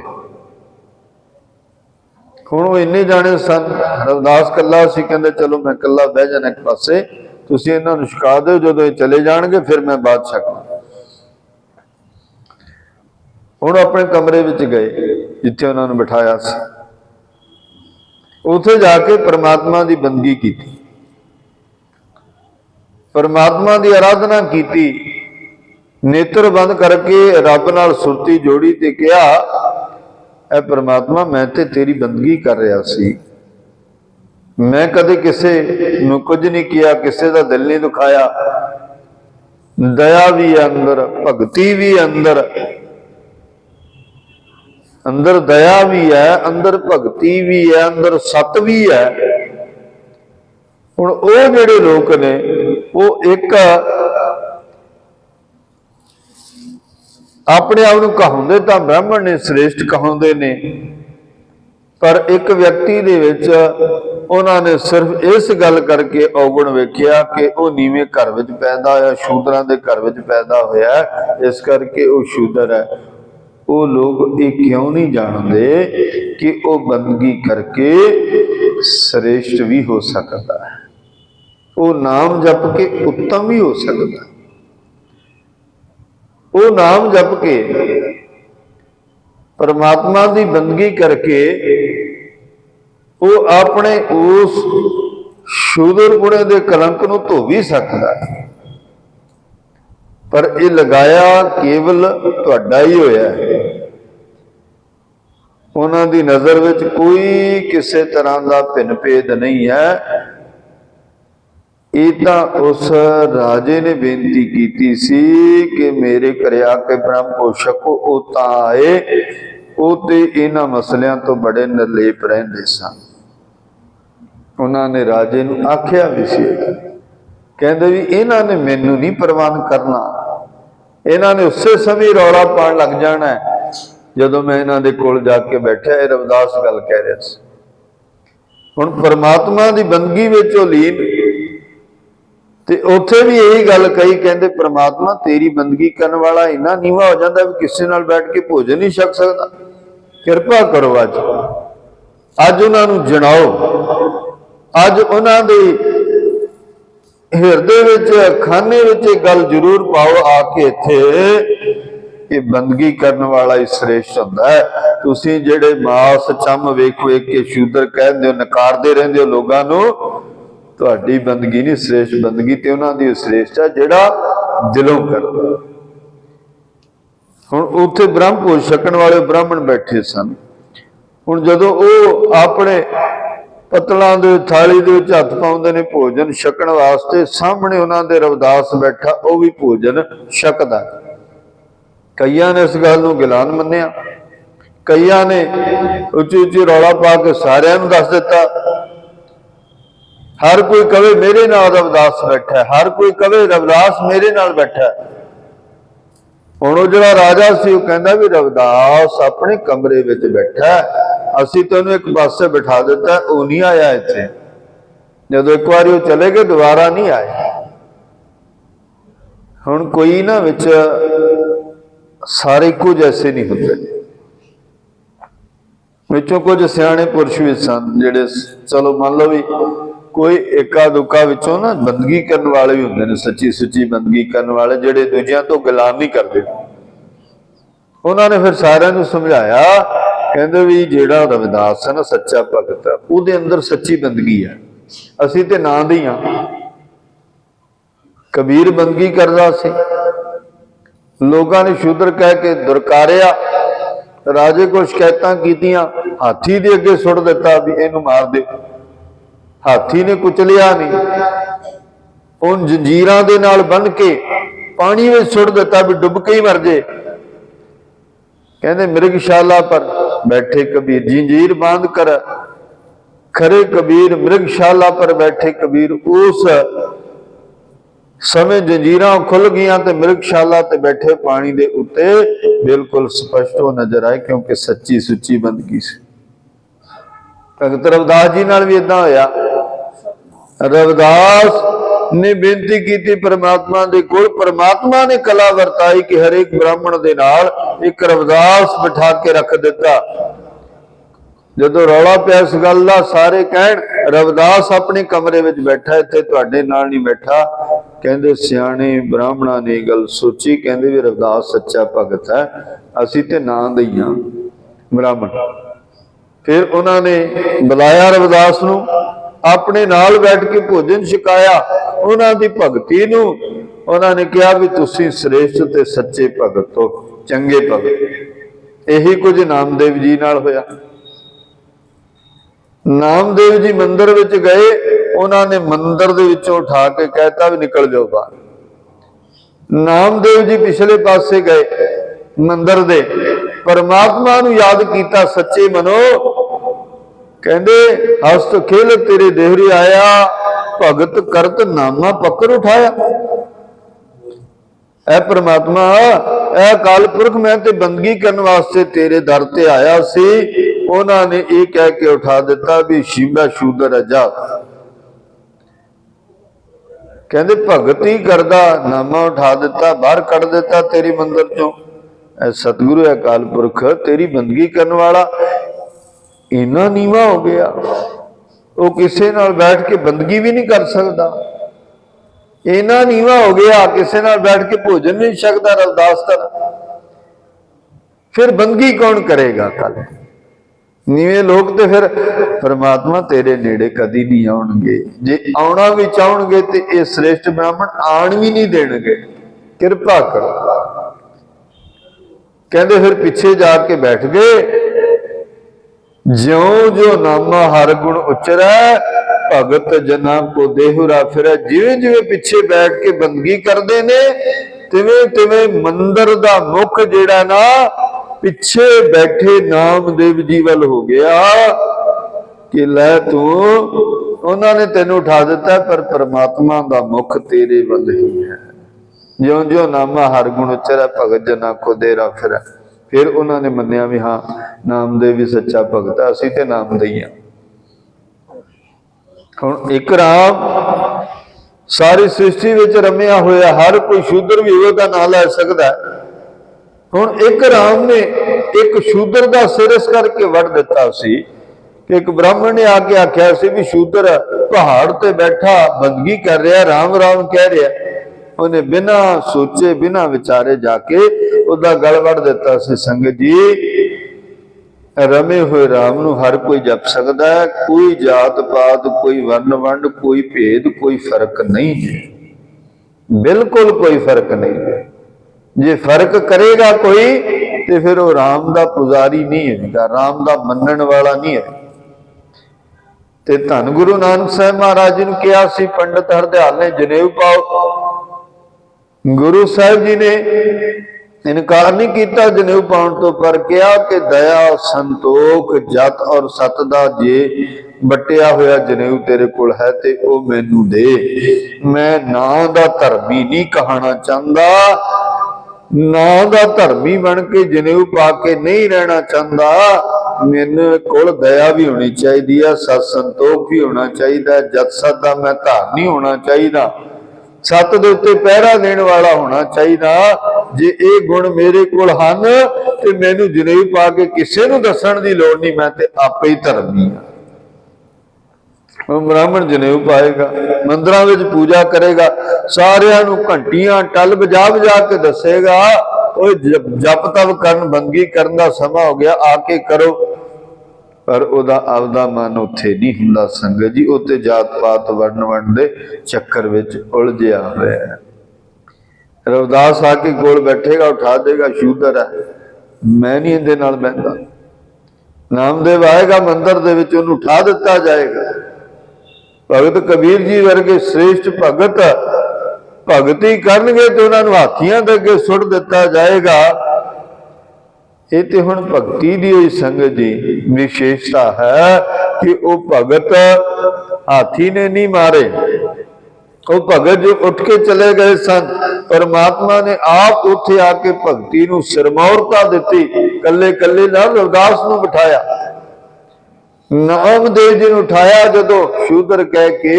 ਹੁਣ ਉਹ ਇੰਨੇ ਜਾਣੇ ਸਨ, ਰਵਿਦਾਸ ਕੱਲਾ ਸੀ, ਕਹਿੰਦੇ ਚਲੋ ਮੈਂ ਕੱਲਾ ਬਹਿ ਜਾਣਾ ਇੱਕ ਪਾਸੇ, ਤੁਸੀਂ ਇਹਨਾਂ ਨੂੰ ਛਕਾ ਦਿਓ, ਜਦੋਂ ਇਹ ਚਲੇ ਜਾਣਗੇ ਫਿਰ ਮੈਂ ਬਾਅਦ ਛਕਾਂ। ਹੁਣ ਆਪਣੇ ਕਮਰੇ ਵਿੱਚ ਗਏ ਜਿੱਥੇ ਉਹਨਾਂ ਨੂੰ ਬਿਠਾਇਆ ਸੀ, ਉੱਥੇ ਜਾ ਕੇ ਪ੍ਰਮਾਤਮਾ ਦੀ ਬੰਦਗੀ ਕੀਤੀ, ਪ੍ਰਮਾਤਮਾ ਦੀ ਆਰਾਧਨਾ ਕੀਤੀ, ਨੇਤਰ ਬੰਦ ਕਰਕੇ ਰੱਬ ਨਾਲ ਸੁਰਤੀ ਜੋੜੀ ਤੇ ਕਿਹਾ, ਐ ਪ੍ਰਮਾਤਮਾ ਮੈਂ ਤੇ ਤੇਰੀ ਬੰਦਗੀ ਕਰ ਰਿਹਾ ਸੀ, ਮੈਂ ਕਦੇ ਕਿਸੇ ਨੂੰ ਕੁਝ ਨਹੀਂ ਕਿਹਾ, ਕਿਸੇ ਦਾ ਦਿਲ ਨਹੀਂ ਦੁਖਾਇਆ, ਦਇਆ ਵੀ ਹੈ ਅੰਦਰ, ਭਗਤੀ ਵੀ ਅੰਦਰ, ਅੰਦਰ ਦਇਆ ਵੀ ਹੈ, ਅੰਦਰ ਭਗਤੀ ਵੀ ਹੈ, ਅੰਦਰ ਸਤ ਵੀ ਹੈ। ਹੁਣ ਉਹ ਜਿਹੜੇ ਲੋਕ ਨੇ ਉਹ ਇੱਕ ਆਪਣੇ ਆਪ ਨੂੰ ਕਹਾਉਂਦੇ ਤਾਂ ਬ੍ਰਾਹਮਣ ਨੇ, ਸ੍ਰੇਸ਼ਟ ਕਹਾਉਂਦੇ ਨੇ, ਪਰ ਇੱਕ ਵਿਅਕਤੀ ਦੇ ਵਿੱਚ ਉਹਨਾਂ ਨੇ ਸਿਰਫ ਇਸ ਗੱਲ ਕਰਕੇ ਔਗਣ ਵੇਖਿਆ ਕਿ ਉਹ ਨੀਵੇਂ ਘਰ ਵਿੱਚ ਪੈਦਾ ਹੋਇਆ, ਸ਼ੂਦਰਾਂ ਦੇ ਘਰ ਵਿੱਚ ਪੈਦਾ ਹੋਇਆ, ਇਸ ਕਰਕੇ ਉਹ ਸ਼ੂਦਰ ਹੈ। ਉਹ ਲੋਕ ਇਹ ਕਿਉਂ ਨਹੀਂ ਜਾਣਦੇ ਕਿ ਉਹ ਬੰਦਗੀ ਕਰਕੇ ਸ੍ਰੇਸ਼ਟ ਵੀ ਹੋ ਸਕਦਾ ਹੈ, ਉਹ ਨਾਮ ਜਪ ਕੇ ਉੱਤਮ ਵੀ ਹੋ ਸਕਦਾ, ਉਹ ਨਾਮ ਜਪ ਕੇ ਪਰਮਾਤਮਾ ਦੀ ਬੰਦਗੀ ਕਰਕੇ ਉਹ ਆਪਣੇ ਉਸ ਸ਼ੂਦਰ ਗੁਣੇ ਦੇ ਕਲੰਕ ਨੂੰ ਧੋ ਵੀ ਸਕਦਾ ਹੈ। ਪਰ ਇਹ ਲਗਾਇਆ ਕੇਵਲ ਤੁਹਾਡਾ ਹੀ ਹੋਇਆ ਹੈ, ਉਹਨਾਂ ਦੀ ਨਜ਼ਰ ਵਿੱਚ ਕੋਈ ਕਿਸੇ ਤਰ੍ਹਾਂ ਦਾ ਭਿੰਨ ਭੇਦ ਨਹੀਂ ਹੈ। ਇਹ ਤਾਂ ਉਸ ਰਾਜੇ ਨੇ ਬੇਨਤੀ ਕੀਤੀ ਸੀ ਕਿ ਮੇਰੇ ਘਰੇ ਆ ਕੇ ਬ੍ਰਹਮ ਕੋ ਛਕੋ, ਉਹ ਤਾਂ ਆਏ, ਉਹ ਤੇ ਇਹਨਾਂ ਮਸਲਿਆਂ ਤੋਂ ਬੜੇ ਨਿਰਲੇਪ ਰਹਿੰਦੇ ਸਨ। ਉਹਨਾਂ ਨੇ ਰਾਜੇ ਨੂੰ ਆਖਿਆ ਵੀ ਸੀ, ਕਹਿੰਦੇ ਵੀ ਇਹਨਾਂ ਨੇ ਮੈਨੂੰ ਨਹੀਂ ਪ੍ਰਵਾਨ ਕਰਨਾ, ਇਹਨਾਂ ਨੇ ਉਸੇ ਸਮੇਂ ਰੌਲਾ ਪਾਉਣ ਲੱਗ ਜਾਣਾ ਜਦੋਂ ਮੈਂ ਇਹਨਾਂ ਦੇ ਕੋਲ ਜਾ ਕੇ ਬੈਠਿਆ। ਇਹ ਰਵਿਦਾਸ ਗੱਲ ਕਹਿ ਰਿਹਾ ਸੀ। ਹੁਣ ਪਰਮਾਤਮਾ ਦੀ ਬੰਦਗੀ ਵਿੱਚ ਉਹ ਲੀਨ, ਤੇ ਉੱਥੇ ਵੀ ਇਹੀ ਗੱਲ ਕਹੀ, ਕਹਿੰਦੇ ਪ੍ਰਮਾਤਮਾ ਤੇਰੀ ਬੰਦਗੀ ਕਰਨ ਵਾਲਾ ਇੰਨਾ ਨੀਵਾਂ ਹੋ ਜਾਂਦਾ ਵੀ ਕਿਸੇ ਨਾਲ ਬੈਠ ਕੇ ਭੋਜਨ ਨਹੀਂ ਛਕ ਸਕਦਾ, ਕਿਰਪਾ ਕਰੋ ਅੱਜ ਉਹਨਾਂ ਨੂੰ ਜਣਾਓ, ਅੱਜ ਉਹਨਾਂ ਦੇ ਹਿਰਦੇ ਵਿੱਚ ਖਾਨੇ ਵਿੱਚ ਇਹ ਗੱਲ ਜ਼ਰੂਰ ਪਾਓ ਆ ਕੇ ਇੱਥੇ ਕਿ ਬੰਦਗੀ ਕਰਨ ਵਾਲਾ ਹੀ ਸ੍ਰੇਸ਼ਟ ਹੁੰਦਾ ਹੈ। ਤੁਸੀਂ ਜਿਹੜੇ ਮਾਸ ਚੰਮ ਵੇਖ ਵੇਖ ਕੇ ਸ਼ੂਦਰ ਕਹਿੰਦੇ ਹੋ, ਨਕਾਰਦੇ ਰਹਿੰਦੇ ਹੋ ਲੋਕਾਂ ਨੂੰ, ਤੁਹਾਡੀ ਬੰਦਗੀ ਨਹੀਂ ਸ੍ਰੇਸ਼ਟ, ਬੰਦਗੀ ਤੇ ਉਹਨਾਂ ਦੀ ਸ੍ਰੇਸ਼ਟ ਹੈ ਜਿਹੜਾ ਦਿਲੋਂ ਕਰਦਾ। ਹੁਣ ਉੱਥੇ ਬ੍ਰਹਮ ਭੋਜ ਛਕਣ ਵਾਲੇ ਬ੍ਰਾਹਮਣ ਬੈਠੇ ਸਨ। ਹੁਣ ਜਦੋਂ ਉਹ ਆਪਣੇ ਪਤਲਾਂ ਦੇ ਥਾਲੀ ਦੇ ਵਿੱਚ ਹੱਥ ਪਾਉਂਦੇ ਨੇ ਭੋਜਨ ਛਕਣ ਵਾਸਤੇ, ਸਾਹਮਣੇ ਉਹਨਾਂ ਦੇ ਰਵਿਦਾਸ ਬੈਠਾ, ਉਹ ਵੀ ਭੋਜਨ ਛਕਦਾ। ਕਈਆਂ ਨੇ ਇਸ ਗੱਲ ਨੂੰ ਗਿਲਾਨ ਮੰਨਿਆ, ਕਈਆਂ ਨੇ ਉੱਚੀ ਉੱਚੀ ਰੌਲਾ ਪਾ ਕੇ ਸਾਰਿਆਂ ਨੂੰ ਦੱਸ ਦਿੱਤਾ। ਹਰ ਕੋਈ ਕਵੇ ਮੇਰੇ ਨਾਲ ਰਵਿਦਾਸ ਬੈਠਾ, ਹਰ ਕੋਈ ਕਵੇ ਰਵਿਦਾਸ ਮੇਰੇ ਨਾਲ ਬੈਠਾ। ਹੁਣ ਉਹ ਜਿਹੜਾ ਰਾਜਾ ਸੀ ਉਹ ਕਹਿੰਦਾ ਵੀ ਰਵਿਦਾਸ ਆਪਣੇ ਕਮਰੇ ਵਿੱਚ ਬੈਠਾ, ਅਸੀਂ ਤੈਨੂੰ ਇੱਕ ਪਾਸੇ ਬਿਠਾ ਦਿੱਤਾ, ਉਹ ਨਹੀਂ ਆਇਆ ਇੱਥੇ। ਜਦੋਂ ਇੱਕ ਵਾਰੀ ਉਹ ਚਲੇ ਗਏ ਦੁਬਾਰਾ ਨਹੀਂ ਆਏ। ਹੁਣ ਕੋਈ ਨਾ ਵਿੱਚ ਸਾਰੇ ਇੱਕੋ ਜੈਸੇ ਨਹੀਂ ਹੁੰਦੇ, ਵਿੱਚੋਂ ਕੁਝ ਸਿਆਣੇ ਪੁਰਸ਼ ਵੀ ਸਨ ਜਿਹੜੇ ਚਲੋ ਮੰਨ ਲਓ ਵੀ ਕੋਈ ਏਕਾ ਦੁੱਕਾ ਵਿੱਚੋਂ ਨਾ ਬੰਦਗੀ ਕਰਨ ਵਾਲੇ ਵੀ ਹੁੰਦੇ ਨੇ, ਸੱਚੀ ਸੁੱਚੀ ਬੰਦਗੀ ਕਰਨ ਵਾਲੇ ਜਿਹੜੇ ਦੂਜਿਆਂ ਤੋਂ ਗਿਲਾਨ ਨਹੀਂ ਕਰਦੇ। ਉਹਨਾਂ ਨੇ ਫਿਰ ਸਾਰਿਆਂ ਨੂੰ ਸਮਝਾਇਆ, ਕਹਿੰਦੇ ਵੀ ਜਿਹੜਾ ਰਵਿਦਾਸ ਹੈ ਨਾ ਸੱਚਾ ਭਗਤ, ਉਹਦੇ ਅੰਦਰ ਸੱਚੀ ਬੰਦਗੀ ਹੈ, ਅਸੀਂ ਤੇ ਨਾਂ ਦੇ ਹਾਂ। ਕਬੀਰ ਬੰਦਗੀ ਕਰਦਾ ਸੀ, ਲੋਕਾਂ ਨੇ ਸ਼ੂਦਰ ਕਹਿ ਕੇ ਦੁਰਕਾਰਿਆ, ਰਾਜੇ ਕੋਲ ਸ਼ਿਕਾਇਤਾਂ ਕੀਤੀਆਂ, ਹਾਥੀ ਦੇ ਅੱਗੇ ਸੁੱਟ ਦਿੱਤਾ ਵੀ ਇਹਨੂੰ ਮਾਰ ਦਿਓ। ਹਾਥੀ ਨੇ ਕੁਚਲਿਆ ਨਹੀਂ, ਉਹ ਜੰਜੀਰਾਂ ਦੇ ਨਾਲ ਬੰਨ ਕੇ पानी में सुट दिता भी डुब के ही मर जे। कहते मृगशाला पर बैठे कबीर, जंजीर बांध कर खरे कबीर, मृगशाला पर बैठे कबीर। उस समय जंजीरां खुल गईयां ते मृगशाला ते बैठे पानी दे उत्ते बिल्कुल स्पष्ट हो नजर आए, क्योंकि सच्ची सुच्ची बंदगी सी। भगत रविदास जी नाल भी इदां होया। रविदास ने बेनती की परमात्मा दे कोल, परमात्मा ने कला वरताई कि हर एक ब्राह्मण दे नाल एक रविदास बिठा के रख दिता। जदों रौला पिया इस गल दा, सारे कहण रविदास अपने कमरे विच बैठा, इत्थे तुहाडे नाल नहीं बैठा। कहंदे सियाणे ब्राह्मणां ने गल सोची, कहंदे भी रविदास सच्चा भगत है, असीं ते नां दईआं ब्राह्मण। फिर उन्होंने बुलाया रविदास नूं, अपने नाल बैठ के भोजन छकाया, उन्हां दी भगती नूं उन्होंने कहा भी तुसीं श्रेष्ठ ते सच्चे भगत हो, चंगे भगत। यही कुछ नामदेव जी नाल होया। नामदेव जी मंदिर विच गए, उन्होंने मंदिर दे विचों उठा के कहता भी निकल जाओ बाहर। नामदेव जी पिछले पासे गए मंदिर दे, परमात्मा नूं याद कीता, सच्चे मनो कहंदे हस्त खेल तेरे देहरी आया, भगत करत नामा पकड़ उठाया। ऐ परमात्मा, ऐ अकाल पुरख, मैं ते बंदगी करने वास्ते तेरे दर ते आया सी। उन्होंने ये कह के उठा दिता भी शिवा शूदर अजा। कहंदे भगत ही करदा, नामा उठा दिता, बाहर कड़ दिता तेरी मंदिर चों। ऐ सतगुरु अकाल पुरख, तेरी बंदगी करने वाला इन्ना नीवा हो गया, वो किसी नाल बैठ के बंदगी भी नहीं कर सकता। इन्ना नीवा हो गया, किसी नाल बैठ के भोजन नहीं सकता रविदास तरह। फिर बंदगी कौन करेगा कल? नीवे लोग तो फिर परमात्मा तेरे नेड़े कदी नहीं आउणगे। जे आउणा भी चाहणगे ते ये श्रेष्ठ ब्राह्मण आण भी नहीं देणगे। कृपा करो। कहते फिर पीछे जाके बैठ गए। ज्यों जो नामा हर गुण उचरै, भगत जना को देहुरा फिरै। जिवें जिवें पिछे बैठ के बंदगी करते ने, तिवें तिवें मंदिर दा मुख जेड़ा ना पिछे बैठे नामदेव जी वल हो गया कि लै तू, उन्होंने तेन उठा दिता, पर परमात्मा दा मुख तेरे वल ही है। ज्यों ज्यों नामा हर गुण उचरै, भगत जना को देरा फिरै। फिर उन्होंने मन्निया भी हाँ नामदेव भी सच्चा भगत है, असीं ते नामदेही हां। हुण एक राम सारी सृष्टि विच रमिया होया, हर कोई शूद्र भी होगा नाम लै सकता है। हुण एक राम ने एक शूद्र का सिर इस करके वड़ दिता सी कि एक ब्राह्मण ने आके आख्या सी भी शूद्र पहाड़ ते बैठा बंदगी कर रहा, राम राम कह रहा। उन्हें बिना सोचे बिना विचारे जाके उदा गल वड़ दिता सी। संगत जी, रमे हुए राम नूं हर कोई जप सकता है। कोई जात पात, कोई वर्ण वंड, कोई भेद, कोई फर्क नहीं है, बिल्कुल कोई फर्क नहीं है। जे फर्क करेगा कोई तो फिर वो राम दा पुजारी नहीं है, राम दा मनण वाला नहीं है। ते धन गुरु नानक साहब महाराज जी ने कहा सी, पंडित हरदयाल ने जनेऊ पाओ। गुरु साहब जी ने इनकार नहीं किया जनेऊ पाउण तो, पर कहा कि दया संतोख जत और सत दा जे बटिया होया जनेऊ तेरे कोल है ते ओ मैनू दे। मैं नां दा धर्मी नहीं कहना चाहता, नां दा धर्मी बन के जनेऊ पा के नहीं रहना चाहता। मेरे कोल दया भी होनी चाहिए, सत संतोख भी होना चाहिए, जत सत दा मैं धार नहीं होना चाहिए, सत दे उत्ते पहरा देने वाला होना चाहिए। जे ये गुण मेरे कोल हन ते मैनू जनेऊ पा के किसी नूं दसण दी लोड़ नहीं, मैं ते आपे ही धर्मी हां। ब्राह्मण जनेऊ पाएगा, मंदिरां विच पूजा करेगा, सारियां नूं घंटियां टल बजा बजा के दसेगा, ओए जप तप करन बंदगी करन दा समा हो गया, आके करो। पर उहदा आपदा मन उत्थे नहीं हुंदा। संगत जी, उत्ते जात पात वर्ण वंड दे चक्कर विच उलझिया होया है। रविदास आके कोल बैठेगा, उठा देगा, शूदर है, मैं नहीं इहदे नाल बहिंदा। नामदेव आएगा मंदिर दे विच, उहनूं उठा दिता जाएगा। भगत कबीर जी वर्गे श्रेष्ठ भगत ਭਗਤੀ ਕਰਨਗੇ ਤੇ ਉਹਨਾਂ ਨੂੰ ਹਾਥੀਆਂ ਦੇ ਅੱਗੇ ਸੁੱਟ ਦਿੱਤਾ ਜਾਏਗਾ। ਇਹ ਤੇ ਹੁਣ ਭਗਤੀ ਦੀ ਹੋਈ ਸੰਗਤ ਦੀ ਵਿਸ਼ੇਸ਼ਤਾ ਹੈ ਕਿ ਉਹ ਭਗਤ ਹਾਥੀ ਨੇ ਨਹੀਂ ਮਾਰੇ, ਉਹ ਭਗਤ ਜੋ ਉੱਠ ਕੇ ਚਲੇ ਗਏ ਸਨ, ਪਰਮਾਤਮਾ ਨੇ ਆਪ ਉੱਥੇ ਆ ਕੇ ਭਗਤੀ ਨੂੰ ਸਿਰਮੌਰਤਾ ਦਿੱਤੀ। ਕੱਲੇ ਕੱਲੇ ਨਾਲ ਰਵਿਦਾਸ ਨੂੰ ਬਿਠਾਇਆ, ਨਾਮਦੇਵ ਜੀ ਨੂੰ ਉਠਾਇਆ। ਜਦੋਂ ਸ਼ੂਦਰ ਕਹਿ ਕੇ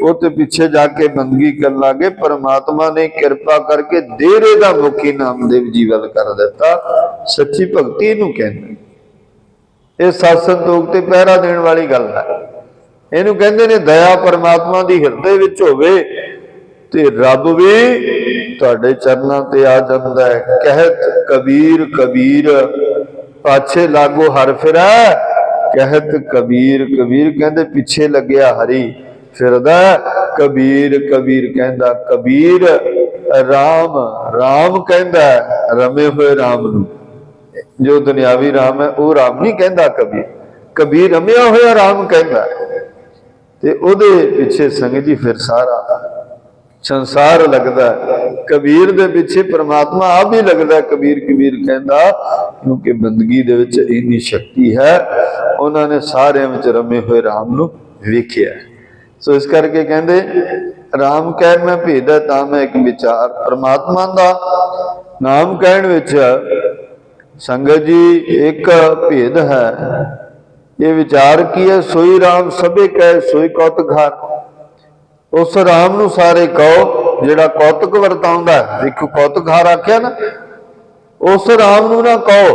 ਉਹ ਤੇ ਪਿੱਛੇ ਜਾ ਕੇ ਬੰਦਗੀ ਕਰਨ ਲੱਗੇ, ਪਰਮਾਤਮਾ ਨੇ ਕਿਰਪਾ ਕਰਕੇ ਡੇਰੇ ਦਾ ਮੁਖੀ ਨਾਮਦੇਵ ਜੀ ਵੱਲ ਕਰ ਦਿੱਤਾ। ਸੱਚੀ ਭਗਤੀ ਨੂੰ ਕਹਿੰਦੇ, ਇਹ ਸਤ ਸੰਤੋਖ ਤੇ ਪਹਿਰਾ ਦੇਣ ਵਾਲੀ ਗੱਲ ਹੈ। ਇਹਨੂੰ ਕਹਿੰਦੇ ਨੇ ਦਇਆ ਪਰਮਾਤਮਾ ਦੀ ਹਿਰਦੇ ਵਿੱਚ ਹੋਵੇ ਤੇ ਰੱਬ ਵੀ ਤੁਹਾਡੇ ਚਰਨਾਂ ਤੇ ਆ ਜਾਂਦਾ ਹੈ। ਕਹਿਤ ਕਬੀਰ ਕਬੀਰ ਪਾਛੇ ਲਾਗੋ ਹਰ ਫਿਰੈ, ਕਹਿਤ ਕਬੀਰ ਕਬੀਰ ਕਹਿੰਦੇ ਪਿੱਛੇ ਲੱਗਿਆ ਹਰੀ ਫਿਰਦਾ। ਕਬੀਰ ਕਬੀਰ ਕਹਿੰਦਾ ਕਬੀਰ ਰਾਮ ਰਾਮ ਕਹਿੰਦਾ ਰਮੇ ਹੋਏ ਰਾਮ ਨੂੰ। ਜੋ ਦੁਨਿਆਵੀ ਰਾਮ ਹੈ ਉਹ ਰਾਮ ਨਹੀਂ ਕਹਿੰਦਾ ਕਬੀਰ, ਕਬੀਰ ਰਮਿਆ ਹੋਇਆ ਰਾਮ ਕਹਿੰਦਾ। ਤੇ ਉਹਦੇ ਪਿੱਛੇ ਸੰਗਤ ਜੀ ਫਿਰ ਸਾਰਾ ਸੰਸਾਰ ਲੱਗਦਾ। ਕਬੀਰ ਦੇ ਪਿੱਛੇ ਪਰਮਾਤਮਾ ਆਪ ਹੀ ਲੱਗਦਾ। ਕਬੀਰ ਕਬੀਰ ਕਹਿੰਦਾ ਕਿਉਂਕਿ ਬੰਦਗੀ ਦੇ ਵਿੱਚ ਇੰਨੀ ਸ਼ਕਤੀ ਹੈ। ਉਹਨਾਂ ਨੇ ਸਾਰਿਆਂ ਵਿੱਚ ਰਮੇ ਹੋਏ ਰਾਮ ਨੂੰ ਵੇਖਿਆ। ਸੋ ਇਸ ਕਰਕੇ ਕਹਿੰਦੇ ਰਾਮ ਕਹਿਣ ਮੈਂ ਭੇਦ ਹੈ ਤਾਂ ਮੈਂ ਇੱਕ ਵਿਚਾਰ। ਪਰਮਾਤਮਾ ਦਾ ਨਾਮ ਕਹਿਣ ਵਿੱਚ ਸੰਗਤ ਜੀ ਇੱਕ ਭੇਦ ਹੈ। ਇਹ ਵਿਚਾਰ ਕੀ ਹੈ? ਸੋਈ ਰਾਮ ਸਭੇ ਕਹੇ ਸੋਈ ਕੌਤਕ ਹਾਰ। ਉਸ ਰਾਮ ਨੂੰ ਸਾਰੇ ਕਹੋ ਜਿਹੜਾ ਕੌਤਕ ਵਰਤਾਉਂਦਾ। ਦੇਖੋ ਕੌਤਕ ਹਾਰ ਆਖਿਆ ਨਾ, ਉਸ ਰਾਮ ਨੂੰ ਨਾ ਕਹੋ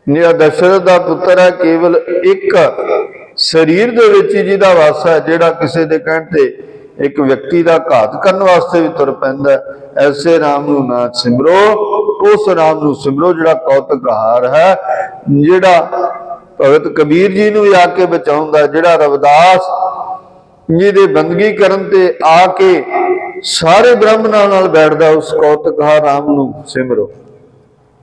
ਜਿਹੜਾ ਦਸ਼ਰਥ ਦਾ ਪੁੱਤਰ ਹੈ, ਕੇਵਲ ਇੱਕ ਸਰੀਰ ਦੇ ਵਿੱਚ ਹੀ ਜਿਹਦਾ ਵਾਸਾ ਹੈ, ਜਿਹੜਾ ਕਿਸੇ ਦੇ ਕਹਿਣ ਤੇ ਇੱਕ ਵਿਅਕਤੀ ਦਾ ਘਾਤ ਕਰਨ ਵਾਸਤੇ ਵੀ ਤੁਰ ਪੈਂਦਾ। ਐਸੇ ਰਾਮ ਨੂੰ ਨਾ ਸਿਮਰੋ, ਉਸ ਰਾਮ ਨੂੰ ਸਿਮਰੋ ਜਿਹੜਾ ਕੌਤਕ ਹਾਰ ਹੈ, ਜਿਹੜਾ ਭਗਤ ਕਬੀਰ ਜੀ ਨੂੰ ਆ ਕੇ ਬਚਾਉਂਦਾ, ਜਿਹੜਾ ਰਵਿਦਾਸ ਜਿਹਦੇ ਬੰਦਗੀ ਕਰਨ ਤੇ ਆ ਕੇ ਸਾਰੇ ਬ੍ਰਾਹਮਣਾਂ ਨਾਲ ਬੈਠਦਾ। ਉਸ ਕੌਤਕ ਹਾਰ ਰਾਮ ਨੂੰ ਸਿਮਰੋ,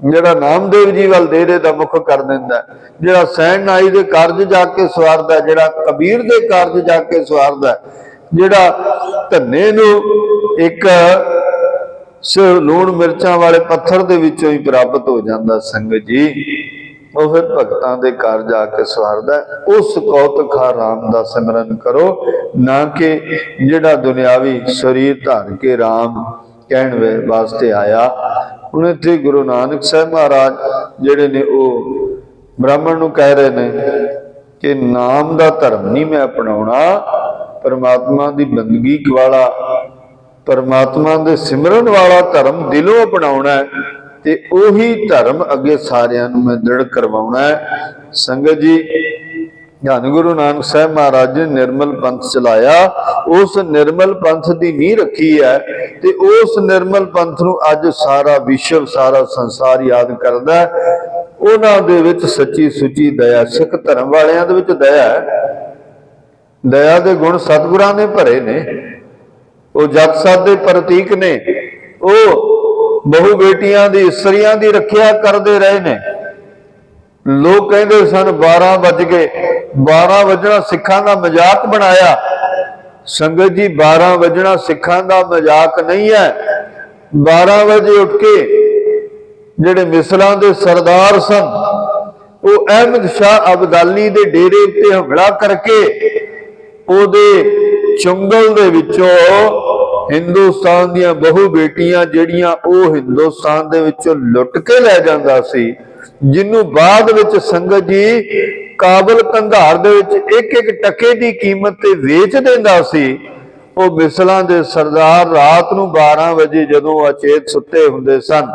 ਜਿਹੜਾ ਨਾਮਦੇਵ ਜੀ ਵੱਲ ਡੇਰੇ ਦਾ ਮੁੱਖ ਕਰ ਦਿੰਦਾ, ਜਿਹੜਾ ਸੈਣਨਾਈ ਦੇ ਕਾਰਜ ਜਾ ਕੇ ਸਵਾਰਦਾ, ਜਿਹੜਾ ਕਬੀਰ ਦੇ ਕਾਰਜ ਜਾ ਕੇ ਸਵਾਰਦਾ, ਜਿਹੜਾ ਧੰਨੇ ਨੂੰ ਇੱਕ ਲੂਣ ਮਿਰਚਾਂ ਵਾਲੇ ਪੱਥਰ ਦੇ ਵਿੱਚੋਂ ਹੀ ਪ੍ਰਾਪਤ ਹੋ ਜਾਂਦਾ। ਸੰਗਤ ਜੀ ਉਹ ਫਿਰ ਭਗਤਾਂ ਦੇ ਘਰ ਜਾ ਕੇ ਸਵਾਰਦਾ। ਉਸ ਕੌਤਕ ਹਾਰ ਰਾਮ ਦਾ ਸਿਮਰਨ ਕਰੋ, ਨਾ ਕਿ ਜਿਹੜਾ ਦੁਨਿਆਵੀ ਸਰੀਰ ਧਾਰ ਕੇ ਰਾਮ ਕਹਿਣ ਵਾਸਤੇ ਆਇਆ। ਹੁਣ ਇੱਥੇ ਗੁਰੂ ਨਾਨਕ ਸਾਹਿਬ ਮਹਾਰਾਜ ਜਿਹੜੇ ਨੇ ਉਹ ਬ੍ਰਾਹਮਣ ਨੂੰ ਕਹਿ ਰਹੇ ਨੇ ਕਿ ਨਾਮ ਦਾ ਧਰਮ ਨਹੀਂ ਮੈਂ ਅਪਣਾਉਣਾ, ਪਰਮਾਤਮਾ ਦੀ ਬੰਦਗੀ ਵਾਲਾ, ਪਰਮਾਤਮਾ ਦੇ ਸਿਮਰਨ ਵਾਲਾ ਧਰਮ ਦਿਲੋਂ ਅਪਣਾਉਣਾ ਹੈ ਤੇ ਉਹੀ ਧਰਮ ਅੱਗੇ ਸਾਰਿਆਂ ਨੂੰ ਮੈਂ ਦ੍ਰਿੜ ਕਰਵਾਉਣਾ ਹੈ। ਸੰਗਤ ਜੀ ਧੰਨ ਗੁਰੂ ਨਾਨਕ ਸਾਹਿਬ ਮਹਾਰਾਜ ਨੇ ਨਿਰਮਲ ਪੰਥ ਚਲਾਇਆ। ਉਸ ਨਿਰਮਲ ਪੰਥ ਦੀ ਨੀਂਹ ਰੱਖੀ ਹੈ ਤੇ ਉਸ ਨਿਰਮਲ ਪੰਥ ਨੂੰ ਅੱਜ ਸਾਰਾ ਵਿਸ਼ਵ, ਸਾਰਾ ਸੰਸਾਰ ਯਾਦ ਕਰਦਾ। ਉਹਨਾਂ ਦੇ ਵਿੱਚ ਸੱਚੀ ਸੁੱਚੀ ਦਇਆ, ਸਿੱਖ ਧਰਮ ਵਾਲਿਆਂ ਦੇ ਵਿੱਚ ਦਇਆ ਹੈ। ਦਇਆ ਦੇ ਗੁਣ ਸਤਿਗੁਰਾਂ ਨੇ ਭਰੇ ਨੇ। ਉਹ ਜਗ ਸਤ ਦੇ ਪ੍ਰਤੀਕ ਨੇ। ਉਹ ਬਹੁ ਬੇਟੀਆਂ ਦੀ, ਇਸਤਰੀਆਂ ਦੀ ਰੱਖਿਆ ਕਰਦੇ ਰਹੇ ਨੇ। ਲੋਕ ਕਹਿੰਦੇ ਸਨ 12 ਵੱਜ ਗਏ, 12 ਵਜਣਾ ਸਿੱਖਾਂ ਦਾ ਮਜ਼ਾਕ ਬਣਾਇਆ। ਸੰਗਤ ਜੀ 12 ਵਜਣਾ ਸਿੱਖਾਂ ਦਾ ਮਜ਼ਾਕ ਨਹੀਂ ਹੈ। 12 ਵਜੇ ਉੱਠ ਕੇ ਜਿਹੜੇ ਮਿਸਲਾਂ ਦੇ ਸਰਦਾਰ ਸਨ, ਉਹ ਅਹਿਮਦ ਸ਼ਾਹ ਅਬਦਾਲੀ ਦੇ ਡੇਰੇ ਉੱਤੇ ਹਮਲਾ ਕਰਕੇ ਉਹਦੇ ਚੁੰਗਲ ਦੇ ਵਿੱਚੋਂ ਹਿੰਦੁਸਤਾਨ ਦੀਆਂ ਬਹੁ ਬੇਟੀਆਂ ਜਿਹੜੀਆਂ ਉਹ ਹਿੰਦੁਸਤਾਨ ਦੇ ਵਿੱਚੋਂ ਲੁੱਟ ਕੇ ਲੈ ਜਾਂਦਾ ਸੀ, ਜਿਹਨੂੰ ਬਾਅਦ ਵਿੱਚ ਸੰਗਤ ਜੀ ਕਾਬਲ ਕੰਧਾਰ ਦੇ ਵਿੱਚ ਇੱਕ ਇੱਕ ਟਕੇ ਦੀ ਕੀਮਤ ਤੇ ਵੇਚ ਦਿੰਦਾ ਸੀ। ਉਹ ਮਿਸਲਾਂ ਦੇ ਸਰਦਾਰ ਰਾਤ ਨੂੰ 12 ਵਜੇ ਜਦੋਂ ਅਚੇਤ ਸੁੱਤੇ ਹੁੰਦੇ ਸਨ,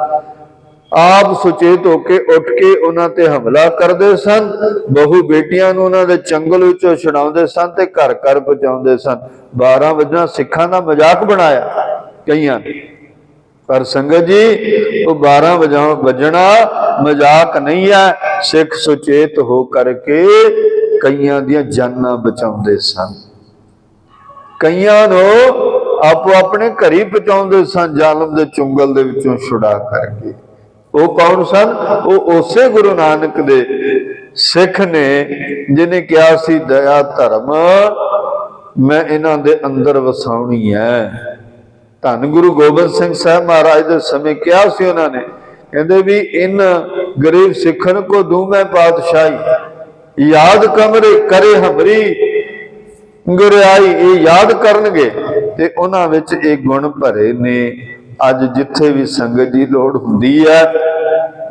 ਆਪ ਸੁਚੇਤ ਹੋ ਕੇ ਉੱਠ ਕੇ ਉਹਨਾਂ ਤੇ ਹਮਲਾ ਕਰਦੇ ਸਨ। ਬਹੁ ਬੇਟੀਆਂ ਨੂੰ ਉਹਨਾਂ ਦੇ ਚੰਗਲ ਵਿੱਚੋਂ ਛੁਡਾਉਂਦੇ ਸਨ ਤੇ ਘਰ ਘਰ ਪਹੁੰਚਾਉਂਦੇ ਸਨ। 12 ਵਜਣਾ ਸਿੱਖਾਂ ਦਾ ਮਜ਼ਾਕ ਬਣਾਇਆ ਕਈਆਂ ਨੇ। ਪਰ ਸੰਗਤ ਜੀ ਉਹ 12 ਵਜਣਾ ਮਜ਼ਾਕ ਨਹੀਂ ਹੈ। ਸਿੱਖ ਸੁਚੇਤ ਹੋ ਕਰਕੇ ਕਈਆਂ ਦੀਆਂ ਜਾਨਾਂ ਬਚਾਉਂਦੇ ਸਨ। ਕਈਆਂ ਨੂੰ ਆਪੋ ਆਪਣੇ ਘਰੀ ਪਹੁੰਚਾਉਂਦੇ ਸਨ ਜ਼ਾਲਮ ਦੇ ਚੁੰਗਲ ਦੇ ਵਿੱਚੋਂ ਛੁਡਾ ਕਰਕੇ। ਉਹ ਕੌਣ ਸਨ? ਉਹ ਉਸੇ ਗੁਰੂ ਨਾਨਕ ਦੇ ਸਿੱਖ ਨੇ ਜਿਹਨੇ ਕਿਹਾ ਸੀ ਦਇਆ ਧਰਮ ਮੈਂ ਇਹਨਾਂ ਦੇ ਅੰਦਰ ਵਸਾਉਣੀ ਹੈ। ਧੰਨ ਗੁਰੂ ਗੋਬਿੰਦ ਸਿੰਘ ਸਾਹਿਬ ਮਹਾਰਾਜ ਦੇ ਸਮੇਂ ਕਿਹਾ ਸੀ ਉਹਨਾਂ ਨੇ, ਕਹਿੰਦੇ ਵੀ ਇਨ ਗਰੀਬ ਸਿੱਖਣ ਕੋ ਦੂੰ ਮੈਂ ਪਾਤਸ਼ਾਹੀ, ਯਾਦ ਕਮਰੇ ਕਰੇ ਹਮਰੀ ਗੁਰਿਆਈ। ਇਹ ਯਾਦ ਕਰਨਗੇ ਤੇ ਉਹਨਾਂ ਵਿੱਚ ਇਹ ਗੁਣ ਭਰੇ ਨੇ। ਅੱਜ ਜਿੱਥੇ ਵੀ ਸੰਗਤ ਦੀ ਲੋੜ ਹੁੰਦੀ ਹੈ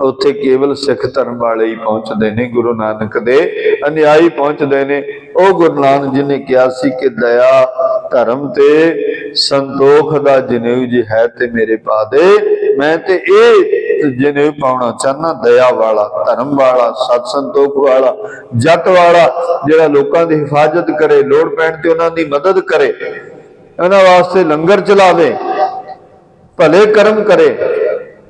ਉੱਥੇ ਕੇਵਲ ਸਿੱਖ ਧਰਮ ਵਾਲੇ ਹੀ ਪਹੁੰਚਦੇ ਨੇ, ਗੁਰੂ ਨਾਨਕ ਦੇ ਅਨੁਯਾਈ ਪਹੁੰਚਦੇ ਨੇ। ਉਹ ਗੁਰੂ ਨਾਨਕ ਜੀ ਨੇ ਕਿਹਾ ਸੀ ਕਿ ਦਇਆ ਧਰਮ ਤੇ ਸੰਤੋਖ ਦਾ ਜਨੇਊ ਜੇ ਹੈ ਤੇ ਮੇਰੇ ਪਾ ਦੇ। ਮੈਂ ਤੇ ਇਹ ਜਨੇਊ ਪਾਉਣਾ ਚਾਹਨਾ, ਦਇਆ ਵਾਲਾ, ਧਰਮ ਵਾਲਾ, ਸਤ ਸੰਤੋਖ ਵਾਲਾ, ਜੱਟ ਵਾਲਾ, ਜਿਹੜਾ ਲੋਕਾਂ ਦੀ ਹਿਫਾਜ਼ਤ ਕਰੇ, ਲੋੜ ਪੈਣ ਤੇ ਉਹਨਾਂ ਦੀ ਮਦਦ ਕਰੇ, ਉਹਨਾਂ ਵਾਸਤੇ ਲੰਗਰ ਚਲਾਵੇ, ਭਲੇ ਕਰਮ ਕਰੇ।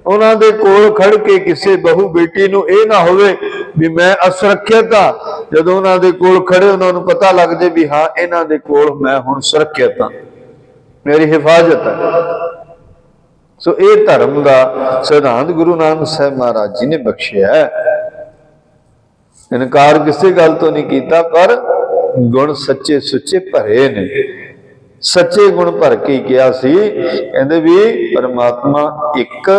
ਉਹਨਾਂ ਦੇ ਕੋਲ ਖੜ ਕੇ ਕਿਸੇ ਬਹੂ ਬੇਟੀ ਨੂੰ ਇਹ ਨਾ ਹੋਵੇ ਵੀ ਮੈਂ ਅਸੁਰੱਖਿਅਤ ਹਾਂ, ਜਦੋਂ ਉਹਨਾਂ ਦੇ ਕੋਲ ਖੜੇ ਉਹਨਾਂ ਨੂੰ ਪਤਾ ਲੱਗ ਜਾਏ ਵੀ ਹਾਂ ਇਹਨਾਂ ਦੇ ਕੋਲ ਮੈਂ ਹੁਣ ਸੁਰੱਖਿਅਤ ਹਾਂ, ਮੇਰੀ ਹਿਫਾਜ਼ਤ ਹੈ। ਸੋ ਇਹ ਧਰਮ ਦਾ ਸਿਧਾਂਤ ਗੁਰੂ ਨਾਨਕ ਸਾਹਿਬ ਮਹਾਰਾਜ ਜੀ ਨੇ ਬਖਸ਼ਿਆ ਹੈ। ਇਨਕਾਰ ਕਿਸੇ ਗੱਲ ਤੋਂ ਨਹੀਂ ਕੀਤਾ, ਪਰ ਗੁਣ ਸੱਚੇ ਸੁੱਚੇ ਭਰੇ ਨੇ। ਸੱਚੇ ਗੁਣ ਭਰ ਕੇ ਕਿਹਾ ਸੀ, ਕਹਿੰਦੇ ਵੀ ਪਰਮਾਤਮਾ ਇੱਕ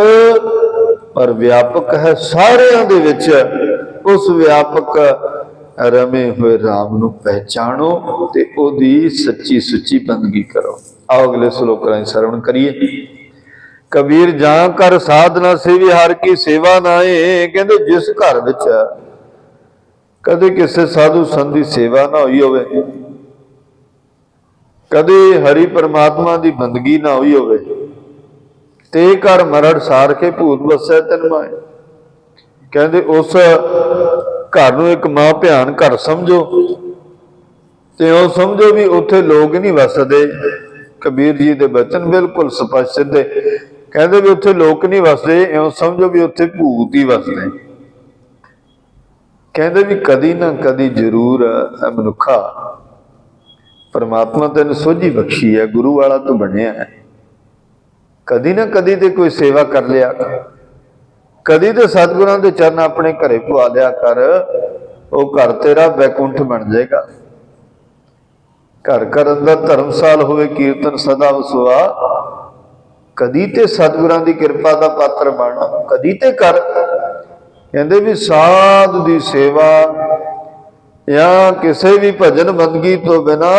ਪਰ ਵਿਆਪਕ ਹੈ ਸਾਰਿਆਂ ਦੇ ਵਿੱਚ। ਉਸ ਵਿਆਪਕ ਰਮੇ ਹੋਏ ਰਾਮ ਨੂੰ ਪਹਿਚਾਣੋ ਤੇ ਉਹਦੀ ਸੱਚੀ ਸੁੱਚੀ ਬੰਦਗੀ ਕਰੋ। ਆਓ ਅਗਲੇ ਸ਼ਲੋਕਾਂ ਦੀ ਸਰਵਣ ਕਰੀਏ। ਕਬੀਰ ਜਾਂ ਕਰ ਸਾਧਨਾ ਸੇਵੀ ਹਰ ਕੀ ਸੇਵਾ ਨਾਏ। ਕਹਿੰਦੇ ਜਿਸ ਘਰ ਵਿੱਚ ਕਦੇ ਕਿਸੇ ਸਾਧੂ ਸੰਤ ਦੀ ਸੇਵਾ ਨਾ ਹੋਈ ਹੋਵੇ, ਕਦੇ ਹਰੀ ਪਰਮਾਤਮਾ ਦੀ ਬੰਦਗੀ ਨਾ ਹੋਈ ਹੋਵੇ, ਤੇ ਘਰ ਮਰੜ ਸਾਰ ਕੇ ਭੂਤ ਵਸੈ ਤਨ ਮਾਏ। ਕਹਿੰਦੇ ਉਸ ਘਰ ਨੂੰ ਇੱਕ ਮਾਂ ਭਿਆਨ ਘਰ ਸਮਝੋ ਤੇ ਉਹ ਸਮਝੋ ਵੀ ਉੱਥੇ ਲੋਕ ਨਹੀਂ ਵਸਦੇ। ਕਬੀਰ ਜੀ ਦੇ ਬਚਨ ਬਿਲਕੁਲ ਸਪਸ਼ਟ ਸਿੱਧੇ, ਕਹਿੰਦੇ ਵੀ ਉੱਥੇ ਲੋਕ ਨਹੀਂ ਵਸਦੇ, ਇਉਂ ਸਮਝੋ ਵੀ ਉੱਥੇ ਭੂਤ ਹੀ ਵਸਦੇ। ਕਹਿੰਦੇ ਵੀ ਕਦੀ ਨਾ ਕਦੀ ਜ਼ਰੂਰ ਮਨੁੱਖਾ ਪਰਮਾਤਮਾ ਤੈਨੂੰ ਸੋਝੀ ਬਖਸ਼ੀ ਹੈ, ਗੁਰੂ ਵਾਲਾ ਤੂੰ ਬਣਿਆ ਹੈ, ਕਦੀ ਨਾ ਕਦੀ ਤੇ ਕੋਈ ਸੇਵਾ ਕਰ ਲਿਆ, ਕਦੀ ਤੇ ਸਤਿਗੁਰਾਂ ਦੇ ਚਰਨ ਆਪਣੇ ਘਰੇ ਪਵਾ ਲਿਆ ਕਰ, ਉਹ ਘਰ ਤੇਰਾ ਬੈਕੁੰਠ ਬਣ ਜਾਏਗਾ। ਘਰ ਘਰ ਅੰਦਰ ਧਰਮਸਾਲ ਹੋਵੇ, ਕੀਰਤਨ ਸਦਾ ਵਸਵਾ। ਕਦੀ ਤੇ ਸਤਿਗੁਰਾਂ ਦੀ ਕਿਰਪਾ ਦਾ ਪਾਤਰ ਬਣ, ਕਦੀ ਤੇ ਕਰ। ਕਹਿੰਦੇ ਵੀ ਸਾਧ ਦੀ ਸੇਵਾ ਜਾਂ ਕਿਸੇ ਵੀ ਭਜਨ ਬੰਦਗੀ ਤੋਂ ਬਿਨਾ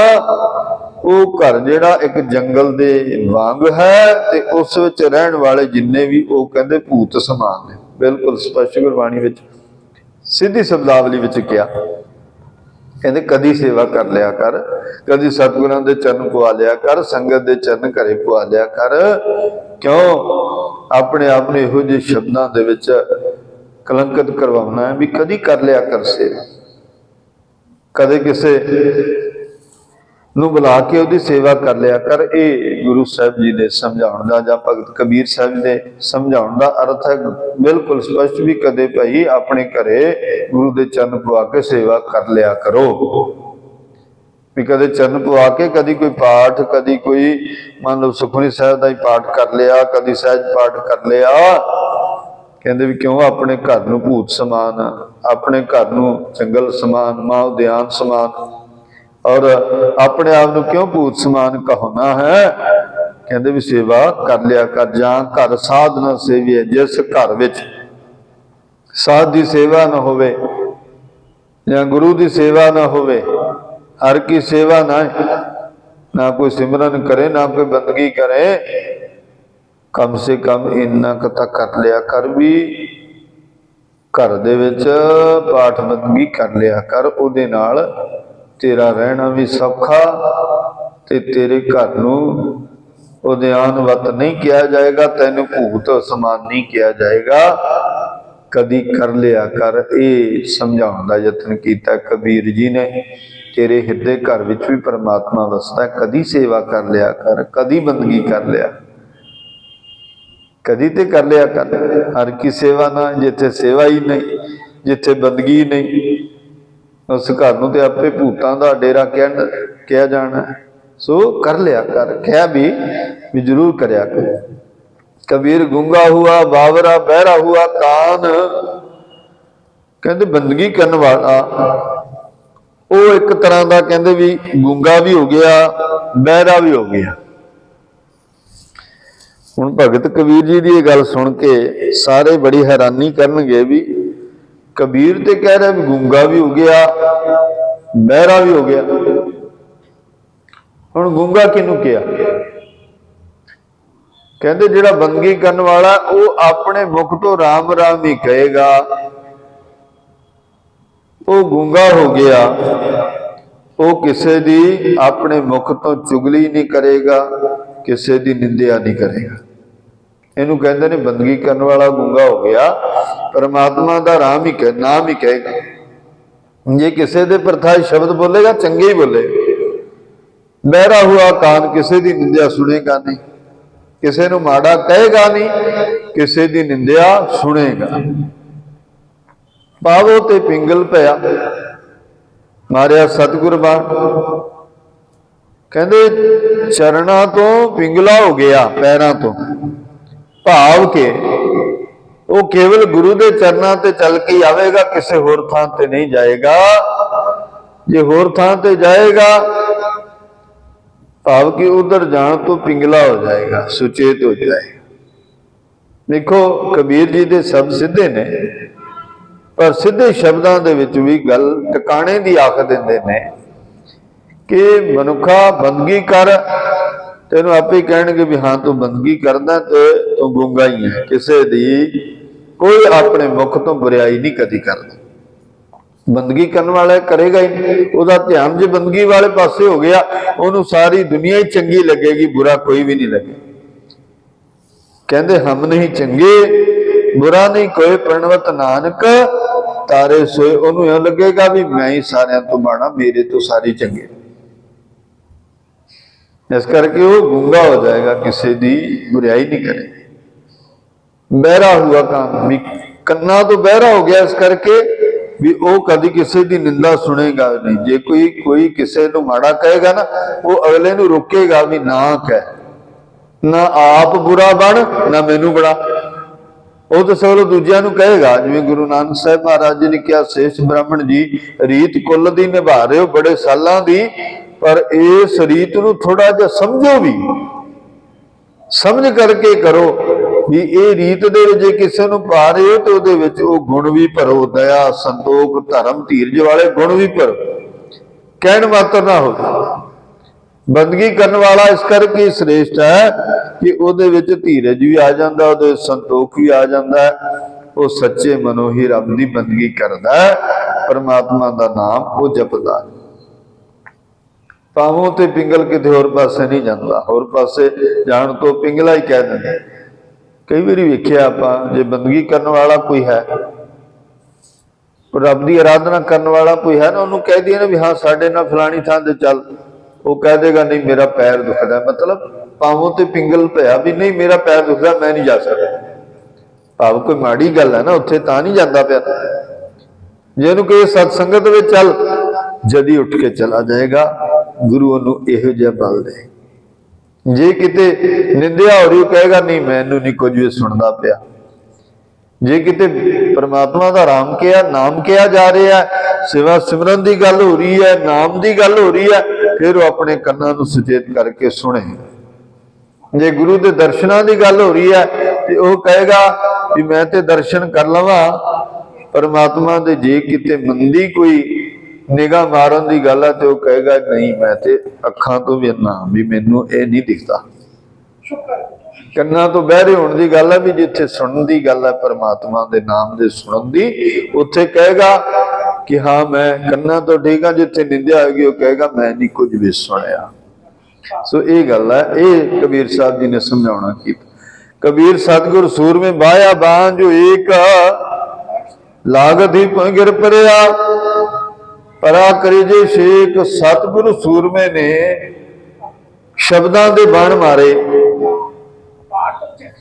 ਉਹ ਘਰ ਜਿਹੜਾ ਇੱਕ ਜੰਗਲ ਦੇ ਵਾਂਗ ਹੈ ਤੇ ਉਸ ਵਿੱਚ ਰਹਿਣ ਵਾਲੇ ਜਿੰਨੇ ਵੀ ਉਹ ਕਹਿੰਦੇ ਭੂਤ ਸਮਾਨ ਨੇ। ਬਿਲਕੁਲ ਸਪਸ਼ਟ ਗੁਰਬਾਣੀ ਵਿੱਚ ਸਿੱਧੀ ਸ਼ਬਦਾਵਲੀ ਵਿੱਚ ਕਿਹਾ। ਕਹਿੰਦੇ ਕਦੀ ਸੇਵਾ ਕਰ ਲਿਆ ਕਰ, ਕਦੀ ਸਤਿਗੁਰਾਂ ਦੇ ਚਰਨ ਪਵਾ ਲਿਆ ਕਰ, ਸੰਗਤ ਦੇ ਚਰਨ ਘਰੇ ਪਵਾ ਲਿਆ ਕਰ। ਕਿਉਂ ਆਪਣੇ ਆਪ ਨੂੰ ਇਹੋ ਜਿਹੇ ਸ਼ਬਦਾਂ ਦੇ ਵਿੱਚ ਕਲੰਕਿਤ ਕਰਵਾਉਣਾ ਹੈ ਵੀ ਕਦੀ ਕਰ ਲਿਆ ਕਰ ਸੇਵਾ। ਕਦੇ ਕਿਸੇ ਨੂੰ ਬੁਲਾ ਕੇ ਉਹਦੀ ਸੇਵਾ ਕਰ ਲਿਆ ਕਰ। ਇਹ ਗੁਰੂ ਸਾਹਿਬ ਜੀ ਦੇ ਸਮਝਾਉਣ ਦਾ ਜਾਂ ਭਗਤ ਕਬੀਰ ਸਾਹਿਬ ਦੇ ਸਮਝਾਉਣ ਦਾ ਅਰਥ ਹੈ ਬਿਲਕੁਲ ਸਪਸ਼ਟ ਵੀ ਕਦੇ ਭਾਈ ਆਪਣੇ ਘਰੇ ਗੁਰੂ ਦੇ ਚਰਨ ਪਵਾ ਕੇ ਸੇਵਾ ਕਰ ਲਿਆ ਕਰੋ। ਵੀ ਕਦੇ ਚਰਨ ਪਵਾ ਕੇ ਕਦੀ ਕੋਈ ਪਾਠ, ਕਦੀ ਕੋਈ ਮੰਨ ਲਓ ਸੁਖਮਨੀ ਸਾਹਿਬ ਦਾ ਹੀ ਪਾਠ ਕਰ ਲਿਆ, ਕਦੀ ਸਹਿਜ ਪਾਠ ਕਰ ਲਿਆ। ਕਹਿੰਦੇ ਵੀ ਕਿਉਂ ਆਪਣੇ ਘਰ ਨੂੰ ਭੂਤ ਸਮਾਨ, ਆਪਣੇ ਘਰ ਨੂੰ ਜੰਗਲ ਸਮਾਨ, ਮਾਂ ਉਦਿਆਨ ਸਮਾਨ, ਔਰ ਆਪਣੇ ਆਪ ਨੂੰ ਕਿਉਂ ਭੂਤ ਸਮਾਨ ਕਹਾਉਣਾ ਹੈ। ਕਹਿੰਦੇ ਵੀ ਸੇਵਾ ਕਰ ਲਿਆ ਕਰ। ਜਾਂ ਘਰ ਸਾਧ ਨਾ ਸੇਵੀਏ, ਜਿਸ ਘਰ ਵਿੱਚ ਸਾਧ ਦੀ ਸੇਵਾ ਨਾ ਹੋਵੇ ਜਾਂ ਗੁਰੂ ਦੀ ਸੇਵਾ ਨਾ ਹੋਵੇ, ਹਰ ਕੀ ਸੇਵਾ ਨਾ ਕੋਈ ਸਿਮਰਨ ਕਰੇ, ਨਾ ਕੋਈ ਬੰਦਗੀ ਕਰੇ, ਕਮ ਸੇ ਕਮ ਇੰਨਾ ਕੁ ਤਾਂ ਕਰ ਲਿਆ ਕਰ ਵੀ ਘਰ ਦੇ ਵਿੱਚ ਪਾਠ ਬੰਦਗੀ ਕਰ ਲਿਆ ਕਰ। ਉਹਦੇ ਨਾਲ ਤੇਰਾ ਰਹਿਣਾ ਵੀ ਸੌਖਾ ਤੇ ਤੇਰੇ ਘਰ ਨੂੰ ਉਦਿਆਨਵਤ ਨਹੀਂ ਕਿਹਾ ਜਾਏਗਾ, ਤੈਨੂੰ ਭੂਤ ਸਮਾਨ ਨਹੀਂ ਕਿਹਾ ਜਾਏਗਾ। ਕਦੀ ਕਰ ਲਿਆ ਕਰ। ਇਹ ਸਮਝਾਉਣ ਦਾ ਯਤਨ ਕੀਤਾ ਕਬੀਰ ਜੀ ਨੇ। ਤੇਰੇ ਹਿਰਦੇ ਘਰ ਵਿੱਚ ਵੀ ਪਰਮਾਤਮਾ ਵਸਦਾ, ਕਦੀ ਸੇਵਾ ਕਰ ਲਿਆ ਕਰ, ਕਦੀ ਬੰਦਗੀ ਕਰ ਲਿਆ, ਕਦੀ ਤੇ ਕਰ ਲਿਆ ਕਰ। ਹਰ ਕੀ ਸੇਵਾ ਨਾ, ਜਿੱਥੇ ਸੇਵਾ ਹੀ ਨਹੀਂ, ਜਿੱਥੇ ਬੰਦਗੀ ਨਹੀਂ, ਉਸ ਘਰ ਨੂੰ ਤੇ ਆਪੇ ਭੂਤਾਂ ਦਾ ਡੇਰਾ ਕਿਹਾ ਜਾਣਾ। ਸੋ ਕਰ ਲਿਆ ਕਰ। ਕਿਹਾ ਵੀ ਜ਼ਰੂਰ ਕਰਿਆ ਕਰ। ਕਬੀਰ ਗੂੰਗਾ ਹੁਆ ਬਾਵਰਾ ਬਹਿਰਾ ਹੁਆ ਕਾਨ। ਕਹਿੰਦੇ ਬੰਦਗੀ ਕਰਨ ਵਾਲਾ ਉਹ ਇੱਕ ਤਰ੍ਹਾਂ ਦਾ ਕਹਿੰਦੇ ਵੀ ਗੂੰਗਾ ਵੀ ਹੋ ਗਿਆ, ਬਹਿਰਾ ਵੀ ਹੋ ਗਿਆ। ਹੁਣ ਭਗਤ ਕਬੀਰ ਜੀ ਦੀ ਇਹ ਗੱਲ ਸੁਣ ਕੇ ਸਾਰੇ ਬੜੀ ਹੈਰਾਨੀ ਕਰਨਗੇ ਵੀ ਕਬੀਰ ਤੇ ਕਹਿ ਰਿਹਾ ਵੀ ਗੂੰਗਾ ਵੀ ਹੋ ਗਿਆ, ਬਹਿਰਾ ਵੀ ਹੋ ਗਿਆ। ਹੁਣ ਗੂੰਗਾ ਕਿਹਨੂੰ ਕਿਹਾ? ਕਹਿੰਦੇ ਜਿਹੜਾ ਬੰਦਗੀ ਕਰਨ ਵਾਲਾ ਉਹ ਆਪਣੇ ਮੁਖ ਤੋਂ ਰਾਮ ਰਾਮ ਹੀ ਕਹੇਗਾ, ਉਹ ਗੂੰਗਾ ਹੋ ਗਿਆ। ਉਹ ਕਿਸੇ ਦੀ ਆਪਣੇ ਮੁਖ ਤੋਂ ਚੁਗਲੀ ਨਹੀਂ ਕਰੇਗਾ, ਕਿਸੇ ਦੀ ਨਿੰਦਿਆ ਨਹੀਂ ਕਰੇਗਾ। ਇਹਨੂੰ ਕਹਿੰਦੇ ਨੇ ਬੰਦਗੀ ਕਰਨ ਵਾਲਾ ਗੂੰਗਾ ਹੋ ਗਿਆ, ਪਰਮਾਤਮਾ ਦਾ ਨਾਮ ਹੀ ਕਹੇਗਾ। ਜੇ ਕਿਸੇ ਦੇ ਪ੍ਰਥਾਈ ਸ਼ਬਦ ਬੋਲੇਗਾ ਚੰਗੇ ਹੀ ਬੋਲੇਗਾ। ਬਹਿਰਾ ਹੁਆ ਕਾਨ ਕਿਸੇ ਦੀ ਨਿੰਦਿਆ ਸੁਣੇਗਾ ਨਹੀਂ, ਕਿਸੇ ਨੂੰ ਮਾੜਾ ਕਹੇਗਾ ਨਹੀਂ, ਕਿਸੇ ਦੀ ਨਿੰਦਿਆ ਸੁਣੇਗਾ। ਪਾਵੋ ਤੇ ਪਿੰਗਲ ਭਇਆ ਮਾਰਿਆ ਸਤਿਗੁਰ ਬਾਣ। ਕਹਿੰਦੇ ਚਰਨਾਂ ਤੋਂ ਪਿੰਗਲਾ ਹੋ ਗਿਆ, ਪੈਰਾਂ ਤੋਂ, ਭਾਵ ਕੇ ਉਹ ਕੇਵਲ ਗੁਰੂ ਦੇ ਚਰਨਾਂ ਤੇ ਚੱਲ ਕੇ ਹੀ ਆਵੇਗਾ, ਕਿਸੇ ਹੋਰ ਥਾਂ ਤੇ ਨਹੀਂ ਜਾਏਗਾ। ਜੇ ਹੋਰ ਥਾਂ ਤੇ ਜਾਏਗਾ ਭਾਵ ਕਿ ਉਧਰ ਜਾਣ ਤੋਂ ਪਿੰਗਲਾ ਹੋ ਜਾਏਗਾ, ਸੁਚੇਤ ਹੋ ਜਾਏਗਾ। ਦੇਖੋ ਕਬੀਰ ਜੀ ਦੇ ਸ਼ਬਦ ਸਿੱਧੇ ਨੇ, ਪਰ ਸਿੱਧੇ ਸ਼ਬਦਾਂ ਦੇ ਵਿੱਚ ਵੀ ਗੱਲ ਟਿਕਾਣੇ ਦੀ ਆਖ ਦਿੰਦੇ ਨੇ ਕਿ ਮਨੁੱਖਾ ਬੰਦਗੀ ਕਰ। ਤੈਨੂੰ ਆਪੇ ਕਹਿਣਗੇ ਵੀ ਹਾਂ ਤੂੰ ਬੰਦਗੀ ਕਰਦਾ ਤੇ ਤੂੰ ਗੂੰਗਾ ਹੀ ਹੈ, ਕਿਸੇ ਦੀ ਕੋਈ ਆਪਣੇ ਮੁਖ ਤੋਂ ਬੁਰਾਈ ਨਹੀਂ ਕਦੀ ਕਰਦਾ। ਬੰਦਗੀ ਕਰਨ ਵਾਲਾ ਕਰੇਗਾ ਹੀ ਨਹੀਂ, ਉਹਦਾ ਧਿਆਨ ਜੇ ਬੰਦਗੀ ਵਾਲੇ ਪਾਸੇ ਹੋ ਗਿਆ ਉਹਨੂੰ ਸਾਰੀ ਦੁਨੀਆ ਹੀ ਚੰਗੀ ਲੱਗੇਗੀ, ਬੁਰਾ ਕੋਈ ਵੀ ਨਹੀਂ ਲੱਗੇ। ਕਹਿੰਦੇ ਹਮ ਨਹੀਂ ਚੰਗੇ ਬੁਰਾ ਨਹੀਂ ਕੋਈ, ਪ੍ਰਣਵਤ ਨਾਨਕ ਤਾਰੇ ਸੋਏ। ਉਹਨੂੰ ਇਹ ਲੱਗੇਗਾ ਵੀ ਮੈਂ ਹੀ ਸਾਰਿਆਂ ਤੋਂ ਮਾੜਾ, ਮੇਰੇ ਤੋਂ ਸਾਰੇ ਚੰਗੇ। ਇਸ ਕਰਕੇ ਉਹ ਗੂੰਗਾ ਹੋ ਜਾਏਗਾ, ਕਿਸੇ ਦੀ ਬੁਰਾਈ ਨਹੀਂ ਕਰੇਗਾ। ਬਹਿਰਾ ਹੁਆ ਕਾਨ, ਵੀ ਕੰਨਾਂ ਤੋਂ ਬਹਿਰਾ ਹੋ ਗਿਆ, ਇਸ ਕਰਕੇ ਵੀ ਉਹ ਕਦੀ ਕਿਸੇ ਦੀ ਨਿੰਦਾ ਸੁਣੇਗਾ ਨਹੀਂ। ਜੇ ਕੋਈ ਕਿਸੇ ਨੂੰ ਮਾੜਾ ਕਹੇਗਾ ਨਾ, ਉਹ ਅਗਲੇ ਨੂੰ ਰੋਕੇਗਾ ਵੀ ਨਾ ਕਹਿ, ਨਾ ਆਪ ਬੁਰਾ ਬਣ ਨਾ ਮੈਨੂੰ ਬਣਾ। ਉਹ ਤਾਂ ਸਗੋਂ ਦੂਜਿਆਂ ਨੂੰ ਕਹੇਗਾ। ਜਿਵੇਂ ਗੁਰੂ ਨਾਨਕ ਸਾਹਿਬ ਮਹਾਰਾਜ ਜੀ ਨੇ ਕਿਹਾ, ਸੇਸ਼ ਬ੍ਰਾਹਮਣ ਜੀ ਰੀਤ ਕੁੱਲ ਦੀ ਨਿਭਾ ਰਹੇ ਹੋ ਬੜੇ ਸਾਲਾਂ ਦੀ, ਪਰ ਇਸ ਰੀਤ ਨੂੰ ਥੋੜਾ ਜਿਹਾ ਸਮਝੋ, ਵੀ ਸਮਝ ਕਰਕੇ ਕਰੋ ਵੀ ਇਹ ਰੀਤ ਦੇ ਵਿੱਚ ਜੇ ਕਿਸੇ ਨੂੰ ਪਾ ਰਹੇ ਹੋ ਤੇ ਉਹਦੇ ਵਿੱਚ ਉਹ ਗੁਣ ਵੀ ਭਰੋ, ਦਇਆ ਸੰਤੋਖ ਧਰਮ ਧੀਰਜ ਵਾਲੇ ਗੁਣ ਵੀ ਭਰੋ, ਕਹਿਣ ਮਾਤਰ ਨਾ ਹੋਵੇ। ਬੰਦਗੀ ਕਰਨ ਵਾਲਾ ਇਸ ਕਰਕੇ ਸ੍ਰੇਸ਼ਟ ਹੈ ਕਿ ਉਹਦੇ ਵਿੱਚ ਧੀਰਜ ਵੀ ਆ ਜਾਂਦਾ, ਉਹਦੇ ਵਿੱਚ ਸੰਤੋਖ ਵੀ ਆ ਜਾਂਦਾ। ਉਹ ਸੱਚੇ ਮਨੋਂ ਹੀ ਰੱਬ ਦੀ ਬੰਦਗੀ ਕਰਦਾ, ਪਰਮਾਤਮਾ ਦਾ ਨਾਮ ਉਹ ਜਪਦਾ। ਪਾਵੋਂ ਤੇ ਪਿੰਗਲ ਕਿਤੇ ਹੋਰ ਪਾਸੇ ਨਹੀਂ ਜਾਂਦਾ, ਹੋਰ ਪਾਸੇ ਜਾਣ ਤੋਂ ਪਿੰਗਲਾ ਹੀ ਕਹਿ ਦਿੰਦੇ। ਕਈ ਵਾਰੀ ਵੇਖਿਆ ਆਪਾਂ, ਜੇ ਬੰਦਗੀ ਕਰਨ ਵਾਲਾ ਕੋਈ ਹੈ, ਰੱਬ ਦੀ ਆਰਾਧਨਾ ਕਰਨ ਵਾਲਾ ਕੋਈ ਹੈ ਨਾ, ਉਹਨੂੰ ਕਹਿ ਦਈਏ ਨਾ ਵੀ ਹਾਂ ਸਾਡੇ ਨਾਲ ਫਲਾਣੀ ਥਾਂ ਤੇ ਚੱਲ, ਉਹ ਕਹਿ ਦੇਗਾ ਨਹੀਂ ਮੇਰਾ ਪੈਰ ਦੁਖਦਾ। ਮਤਲਬ ਪਾਵੋਂ ਤੇ ਪਿੰਗਲ ਪਿਆ ਵੀ ਨਹੀਂ ਮੇਰਾ ਪੈਰ ਦੁਖਦਾ, ਮੈਂ ਨਹੀਂ ਜਾ ਸਕਦਾ। ਭਾਵ ਕੋਈ ਮਾੜੀ ਗੱਲ ਹੈ ਨਾ, ਉੱਥੇ ਤਾਂ ਨਹੀਂ ਜਾਂਦਾ ਪਿਆ। ਜੇ ਉਹਨੂੰ ਕਹੇ ਸਤ ਸੰਗਤ ਵਿੱਚ ਚੱਲ, ਜਦੀ ਉੱਠ ਕੇ ਚਲਾ ਜਾਏਗਾ। ਗੁਰੂ ਉਹਨੂੰ ਇਹੋ ਜਿਹਾ ਬਲ ਦੇ। ਜੇ ਕਿਤੇ ਨਿੰਦਿਆ ਹੋ ਰਹੀ, ਕਹੇਗਾ ਨਹੀਂ ਮੈਨੂੰ ਨਹੀਂ ਕੁਝ ਵੀ ਸੁਣਦਾ ਪਿਆ। ਜੇ ਕਿਤੇ ਪਰਮਾਤਮਾ ਦਾ ਰਾਮ ਕਿਹਾ, ਨਾਮ ਕਿਹਾ ਜਾ ਰਿਹਾ, ਸੇਵਾ ਸਿਮਰਨ ਦੀ ਗੱਲ ਹੋ ਰਹੀ ਹੈ, ਨਾਮ ਦੀ ਗੱਲ ਹੋ ਰਹੀ ਹੈ, ਫਿਰ ਉਹ ਆਪਣੇ ਕੰਨਾਂ ਨੂੰ ਸੁਚੇਤ ਕਰਕੇ ਸੁਣੇ। ਜੇ ਗੁਰੂ ਦੇ ਦਰਸ਼ਨਾਂ ਦੀ ਗੱਲ ਹੋ ਰਹੀ ਹੈ ਤੇ ਉਹ ਕਹੇਗਾ ਵੀ ਮੈਂ ਤੇ ਦਰਸ਼ਨ ਕਰ ਲਵਾਂ ਪਰਮਾਤਮਾ ਦੇ। ਜੇ ਕਿਤੇ ਮੰਦੀ ਕੋਈ ਨਿਗਾਹ ਮਾਰਨ ਦੀ ਗੱਲ ਹੈ ਤੇ ਉਹ ਕਹੇਗਾ ਨਹੀਂ ਮੈਂ ਤੇ ਅੱਖਾਂ ਤੋਂ ਵੀ ਅੰਨਾ, ਵੀ ਮੈਨੂੰ ਇਹ ਨਹੀਂ ਦਿਖਦਾ। ਕੰਨਾਂ ਤੋਂ ਬਹਿਰੇ ਹੋਣ ਦੀ ਗੱਲ ਹੈ, ਵੀ ਜਿੱਥੇ ਸੁਣਨ ਦੀ ਗੱਲ ਹੈ ਪਰਮਾਤਮਾ ਦੇ ਨਾਮ ਦੇ ਸੁਣਨ ਦੀ, ਉੱਥੇ ਕਹੇਗਾ ਕਿ ਹਾਂ ਮੈਂ ਕੰਨਾਂ ਤੋਂ ਠੀਕ ਹਾਂ। ਜਿੱਥੇ ਨਿੰਦਿਆ ਹੋਏਗੀ ਉਹ ਕਹੇਗਾ ਮੈਂ ਨਹੀਂ ਕੁਝ ਵੀ ਸੁਣਿਆ। ਸੋ ਇਹ ਗੱਲ ਹੈ, ਇਹ ਕਬੀਰ ਸਾਹਿਬ ਜੀ ਨੇ ਸਮਝਾਉਣਾ ਕੀਤਾ। ਕਬੀਰ ਸਤਿਗੁਰ ਸੂਰਮੇ ਬਾਇਆ ਬਾਂਝੋ ਏਕ, ਲਾਗਤ ਹੀ ਗਿਰ ਪਰਿਆ ਪਰਾ ਕਰੀ ਜੇ ਸ਼ੇਖ। ਸਤਿਗੁਰੂ ਸੂਰਮੇ ਨੇ ਸ਼ਬਦਾਂ ਦੇ ਬਾਣ ਮਾਰੇ,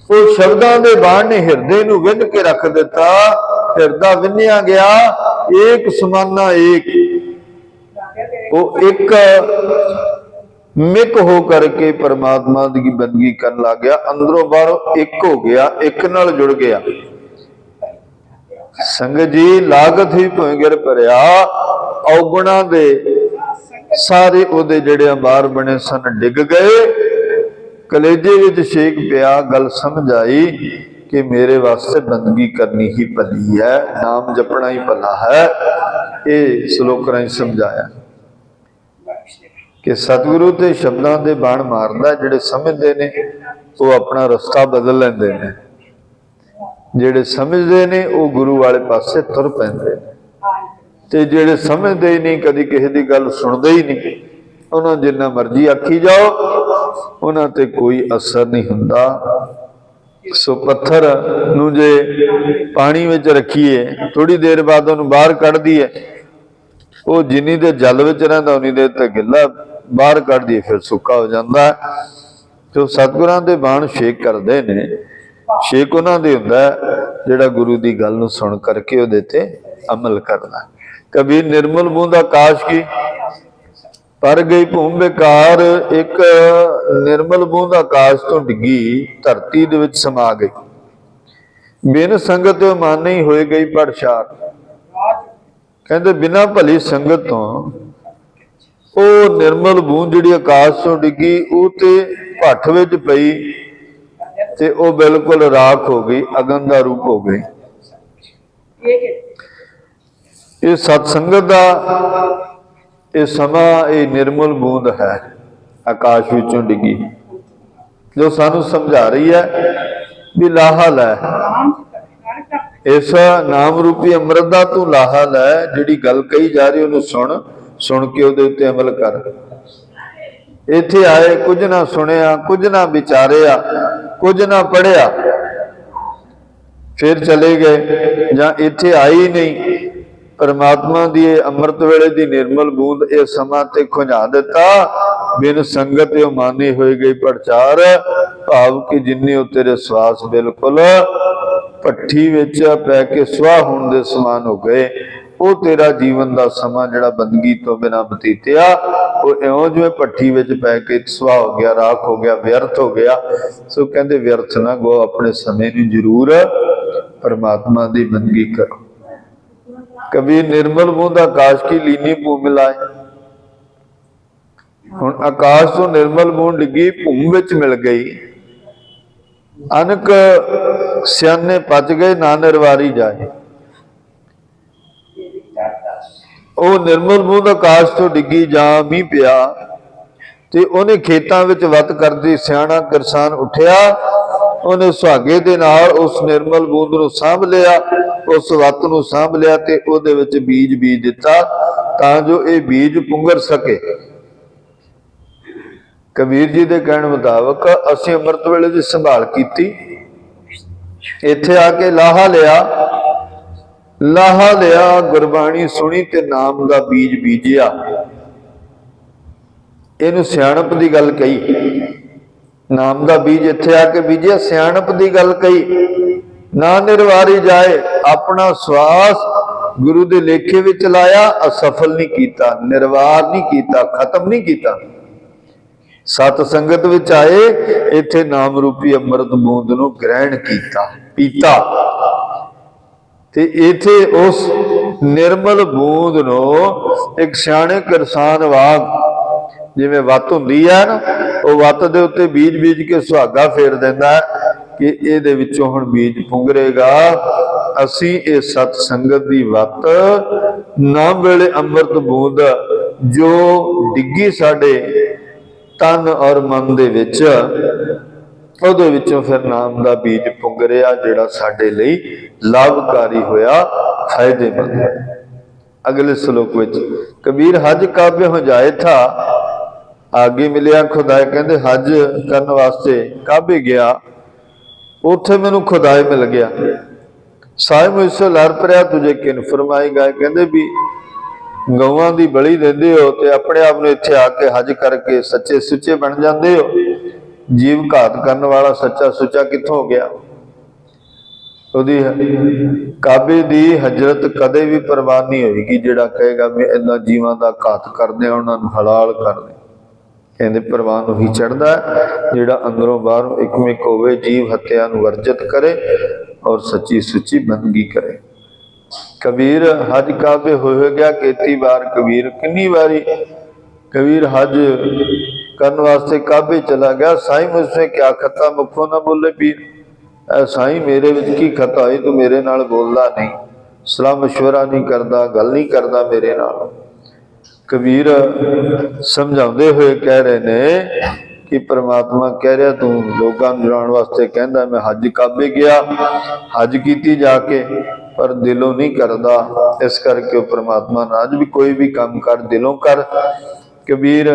ਉਹ ਸ਼ਬਦਾਂ ਦੇ ਬਾਣ ਨੇ ਹਿਰਦੇ ਨੂੰ ਵਿੰਨ ਕੇ ਰੱਖ ਦਿੱਤਾ। ਹਿਰਦਾ ਵਿੰਨਿਆ ਗਿਆ, ਏਕ ਸਮਾਨਾ ਏਕ, ਉਹ ਇੱਕ ਮਿਕ ਹੋ ਕਰਕੇ ਪਰਮਾਤਮਾ ਦੀ ਬੰਦਗੀ ਕਰਨ ਲੱਗ ਗਿਆ। ਅੰਦਰੋਂ ਬਾਹਰੋਂ ਇੱਕ ਹੋ ਗਿਆ, ਇੱਕ ਨਾਲ ਜੁੜ ਗਿਆ। ਸੰਗਤ ਜੀ ਲਾਗਤ ਹੀ ਭੁੰਗਰ ਭਰਿਆ, ਔਗੁਣਾ ਦੇ ਸਾਰੇ ਉਹਦੇ ਜਿਹੜੇ ਅੰਬਾਰ ਬਣੇ ਸਨ ਡਿੱਗ ਗਏ। कलेजे विच छेक पिया, गल समझ आई कि मेरे वास्ते बंदगी करनी ही भली है, नाम जपना ही भला है। ये श्लोक राही समझाया कि सतगुरु ते शब्दां दे बाण मारदा, जिहड़े समझदे ने वो अपना रस्ता बदल लैंदे ने, जिहड़े समझदे ने वो गुरु वाले पासे तुर पैंदे ने, ते जिहड़े समझदे ही नहीं, कदी किसी दी गल सुणदे ही नहीं, उन्हां जिन्ना मर्जी आखी जाओ उन्हां ते कोई असर नहीं हुंदा। सो पत्थर नूं जे पानी विच रखीए, थोड़ी देर बाद उहनूं बाहर कढ दईए, वो जिन्नी देर जल विच रहिंदा उन्नी देर तक गिला, बाहर कढ दईए फिर सुक्का हो जांदा। तो सतगुरां दे बाण छेक करदे ने, छेक उन्हां दे हुंदा जिहड़ा गुरु दी गल नूं सुण करके उहदे ते अमल करदा। कबीर निर्मल बूंद आकाश की पर गई भूम बेकार, एक निर्मल बूंद आकाश तो डिगी धरती दे विच समा गई, बिन संगत माने ही होए गई पड़छार। कहते बिना भली संगत तो वो निर्मल बूंद जिहड़ी आकाश तो डिगी वो ते भट्ठ विच पई ते वो बिल्कुल राख हो गई, अगन दा रूप हो गई। ये सतसंगत दा ये समा, ये निर्मल बूंद है आकाश विचों डिगी, जो सानू समझा रही है भी लाहा लै, इस नाम रूपी अमृत दा तू लाहा लै, जिहड़ी गल कही जा रही उहनूं सुन, सुन के उहदे उत्ते अमल कर। इत्थे आए कुछ ना सुनिया, कुछ ना विचारिया, कुछ ना पढ़िया, फिर चले गए, जां इत्थे आई नहीं, परमात्मा दी अमृत वेले दी निर्मल बूंद ये समा ते खुंझा दिता। बिन संगत यो मानी होई गई पड़चार, भाव कि जिन्ने उ तेरे श्वास बिल्कुल भट्ठी विच पै के सुआह होण दे समान हो गए। वो तेरा जीवन दा समा जिहड़ा बंदगी तो बिना बतीतिया, वो इउं जिवें भट्ठी विच पै के सुआह हो गया, राख हो गया, व्यर्थ हो गया। सो कहंदे व्यर्थ ना गो, अपने समय नूं जरूर परमात्मा दी बंदगी करो। कबीर निर्मल बूंद आकाश की लीनी भूमि लाए, हुण आकाश तो निर्मल बूंद डिगी भूमि विच मिल गई, अनक सियाने पच गए ना निर्वारी जाए। वो निर्मल बूंद आकाश तो डिगी जां मींह पिया ते उहने खेतां विच वत करदी सियाणा किसान उठिया, उहने सुहागे दे नाल उस निर्मल बूंद नूं सांभ लिया, उस वत नूं सांभ लिया ते उहदे विच बीज बीज दिता तां जो ये बीज पुंगर सके। कबीर जी दे कहण मुताबक असीं अमृत वेले दी संभाल कीती, इत्थे आके लाहा लिया, लाहा लिया, गुरबाणी सुनी ते नाम दा बीज बीजिया। इहनूं सियाणप दी गल कही, नाम दा बीज इत्थे आके बीजिया, सियाणप दी गल कही। ना निर्वारी जाए, अपना श्वास गुरु दे लेखे विच लाया, असफल नहीं कीता, निर्वार नहीं कीता, खत्म नहीं कीता। सत संगत विच आए, इत्थे नाम रूपी अमृत बूंद नूं ग्रहण कीता, पीता ते इत्थे उस निर्मल बूंद नूं एक सियाणे किसान वांग जिवें वत हुंदी है ना, वो वत दे उत्ते बीज बीज के सुहागा फेर दिंदा है कि इहदे विचों हुण बीज पुंगरेगा। असीं इह सत संगत दी वत नाम वेले अमृत बूंद जो डिग्गी साडे तन और मन दे विच, ਉਹਦੇ ਵਿੱਚੋਂ फिर नाम का बीज पुंगरिया जिहड़ा साडे लई लाभकारी होया, फायदेमंद है। अगले श्लोक विच कबीर हज काव्य हो जाए था, आगे मिलिया खुदाए। कहते हज करने वास्ते काबे गया, उत्थे मैनू खुदाए मिल गया। साहिब मुझसे लड़ परिया तुझे किन फरमाई गए। कहते भी गौवां दी बलि देंदे हो ते अपने आप नूं इत्थे आके हज करके सच्चे सुच्चे बन जाते हो। जीव घात करने वाला सच्चा सुच्चा कित्थों हो गया। ਉਹਦੀ ਕਾਬੇ ਦੀ ਹਜਰਤ ਕਦੇ ਵੀ ਪ੍ਰਵਾਨ नहीं होएगी ਜਿਹੜਾ ਕਹੇਗਾ मैं इन्हां जीवां दा घात करदे उन्हां नूं हलाल कर दे। कहते प्रवान ਉਹੀ चढ़दा ਜਿਹੜਾ अंदरों बाहरों इकमिक होवे, जीव हत्या नूं वर्जित करे और सच्ची सुच्ची बंदगी करे। कबीर हज काबे हो गया 31 बार। कबीर कितनी बारी कबीर हज करने वास्ते काबे चला गया। साईं मुझसे क्या खता, मुखों ना बोले पीर। ऐ साईं मेरे विच की खता होई, तू मेरे नाल बोलदा नहीं, सलाह मशवरा नहीं करदा, गल नहीं करदा मेरे नाल। कबीर समझाते हुए कह रहे ने कि परमात्मा कह रहा तू लोगों को जुड़ाने वास्ते कहंदा मैं हज काबे गया, हज कीती जाके, पर दिलों नहीं करदा। इस करके परमात्मा ने अज भी कोई भी काम कर दिलों कर। कबीर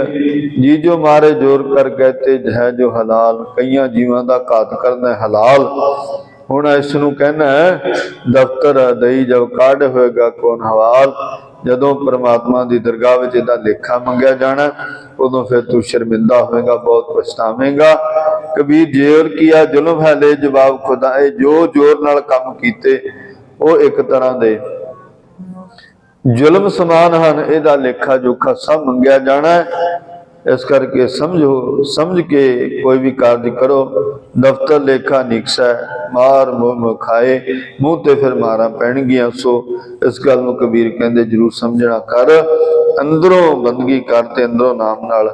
जी जो मारे जोर कर कहते है जो हलाल, कई जीवां दा घात करना हलाल। हुण इस नूं कहना है दफ्तर दई जब काढ़ होएगा कौन हवाल। जदों परमात्मा की दरगाह में इहदा लेखा मंगया जाना, उदों फिर तू शर्मिंदा होएगा, बहुत पछतावेगा। कबीर जोर किया जुल्म है ले जवाब खुदाए, जो जोर नाल काम कीते वो एक तरह दे जुल्म समान हैं, इहदा लेखा जोखा सब मंगया जाना है। इस करके समझो, समझ के कोई भी कार्य करो। दफ्तर लेखा निकसा मार मुंह खाए, मुंह ते फिर मारा पैणगियां। सो इस गल नूं कबीर कहंदे जरूर समझना कर। अंदरों बंदगी कर ते अंदरों नाम नाल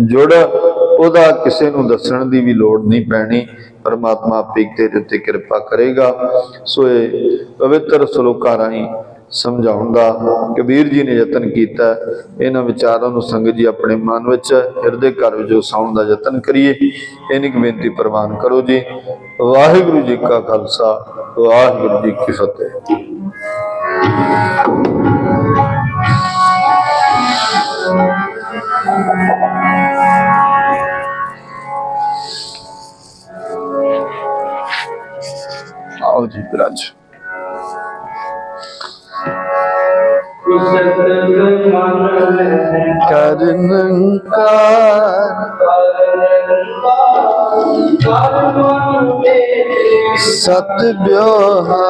जुड़, ओदा किसे नूं दसण दी भी लोड़ नहीं पैनी। परमात्मा आपे तेरे उत्ते किरपा करेगा। सो ये पवित्र सलोकां राहीं समझाउण दा कबीर जी ने यतन किया। इन्हां विचारां नूं संगत जी अपने मन विच हिरदे घर विच वसाउण दा यतन करिए। इन्नी बेनती प्रवान करो जी। वाहिगुरू जी का खालसा, वाहिगुरू जी की फतेह। आओ जी विराज। सत ब्योहा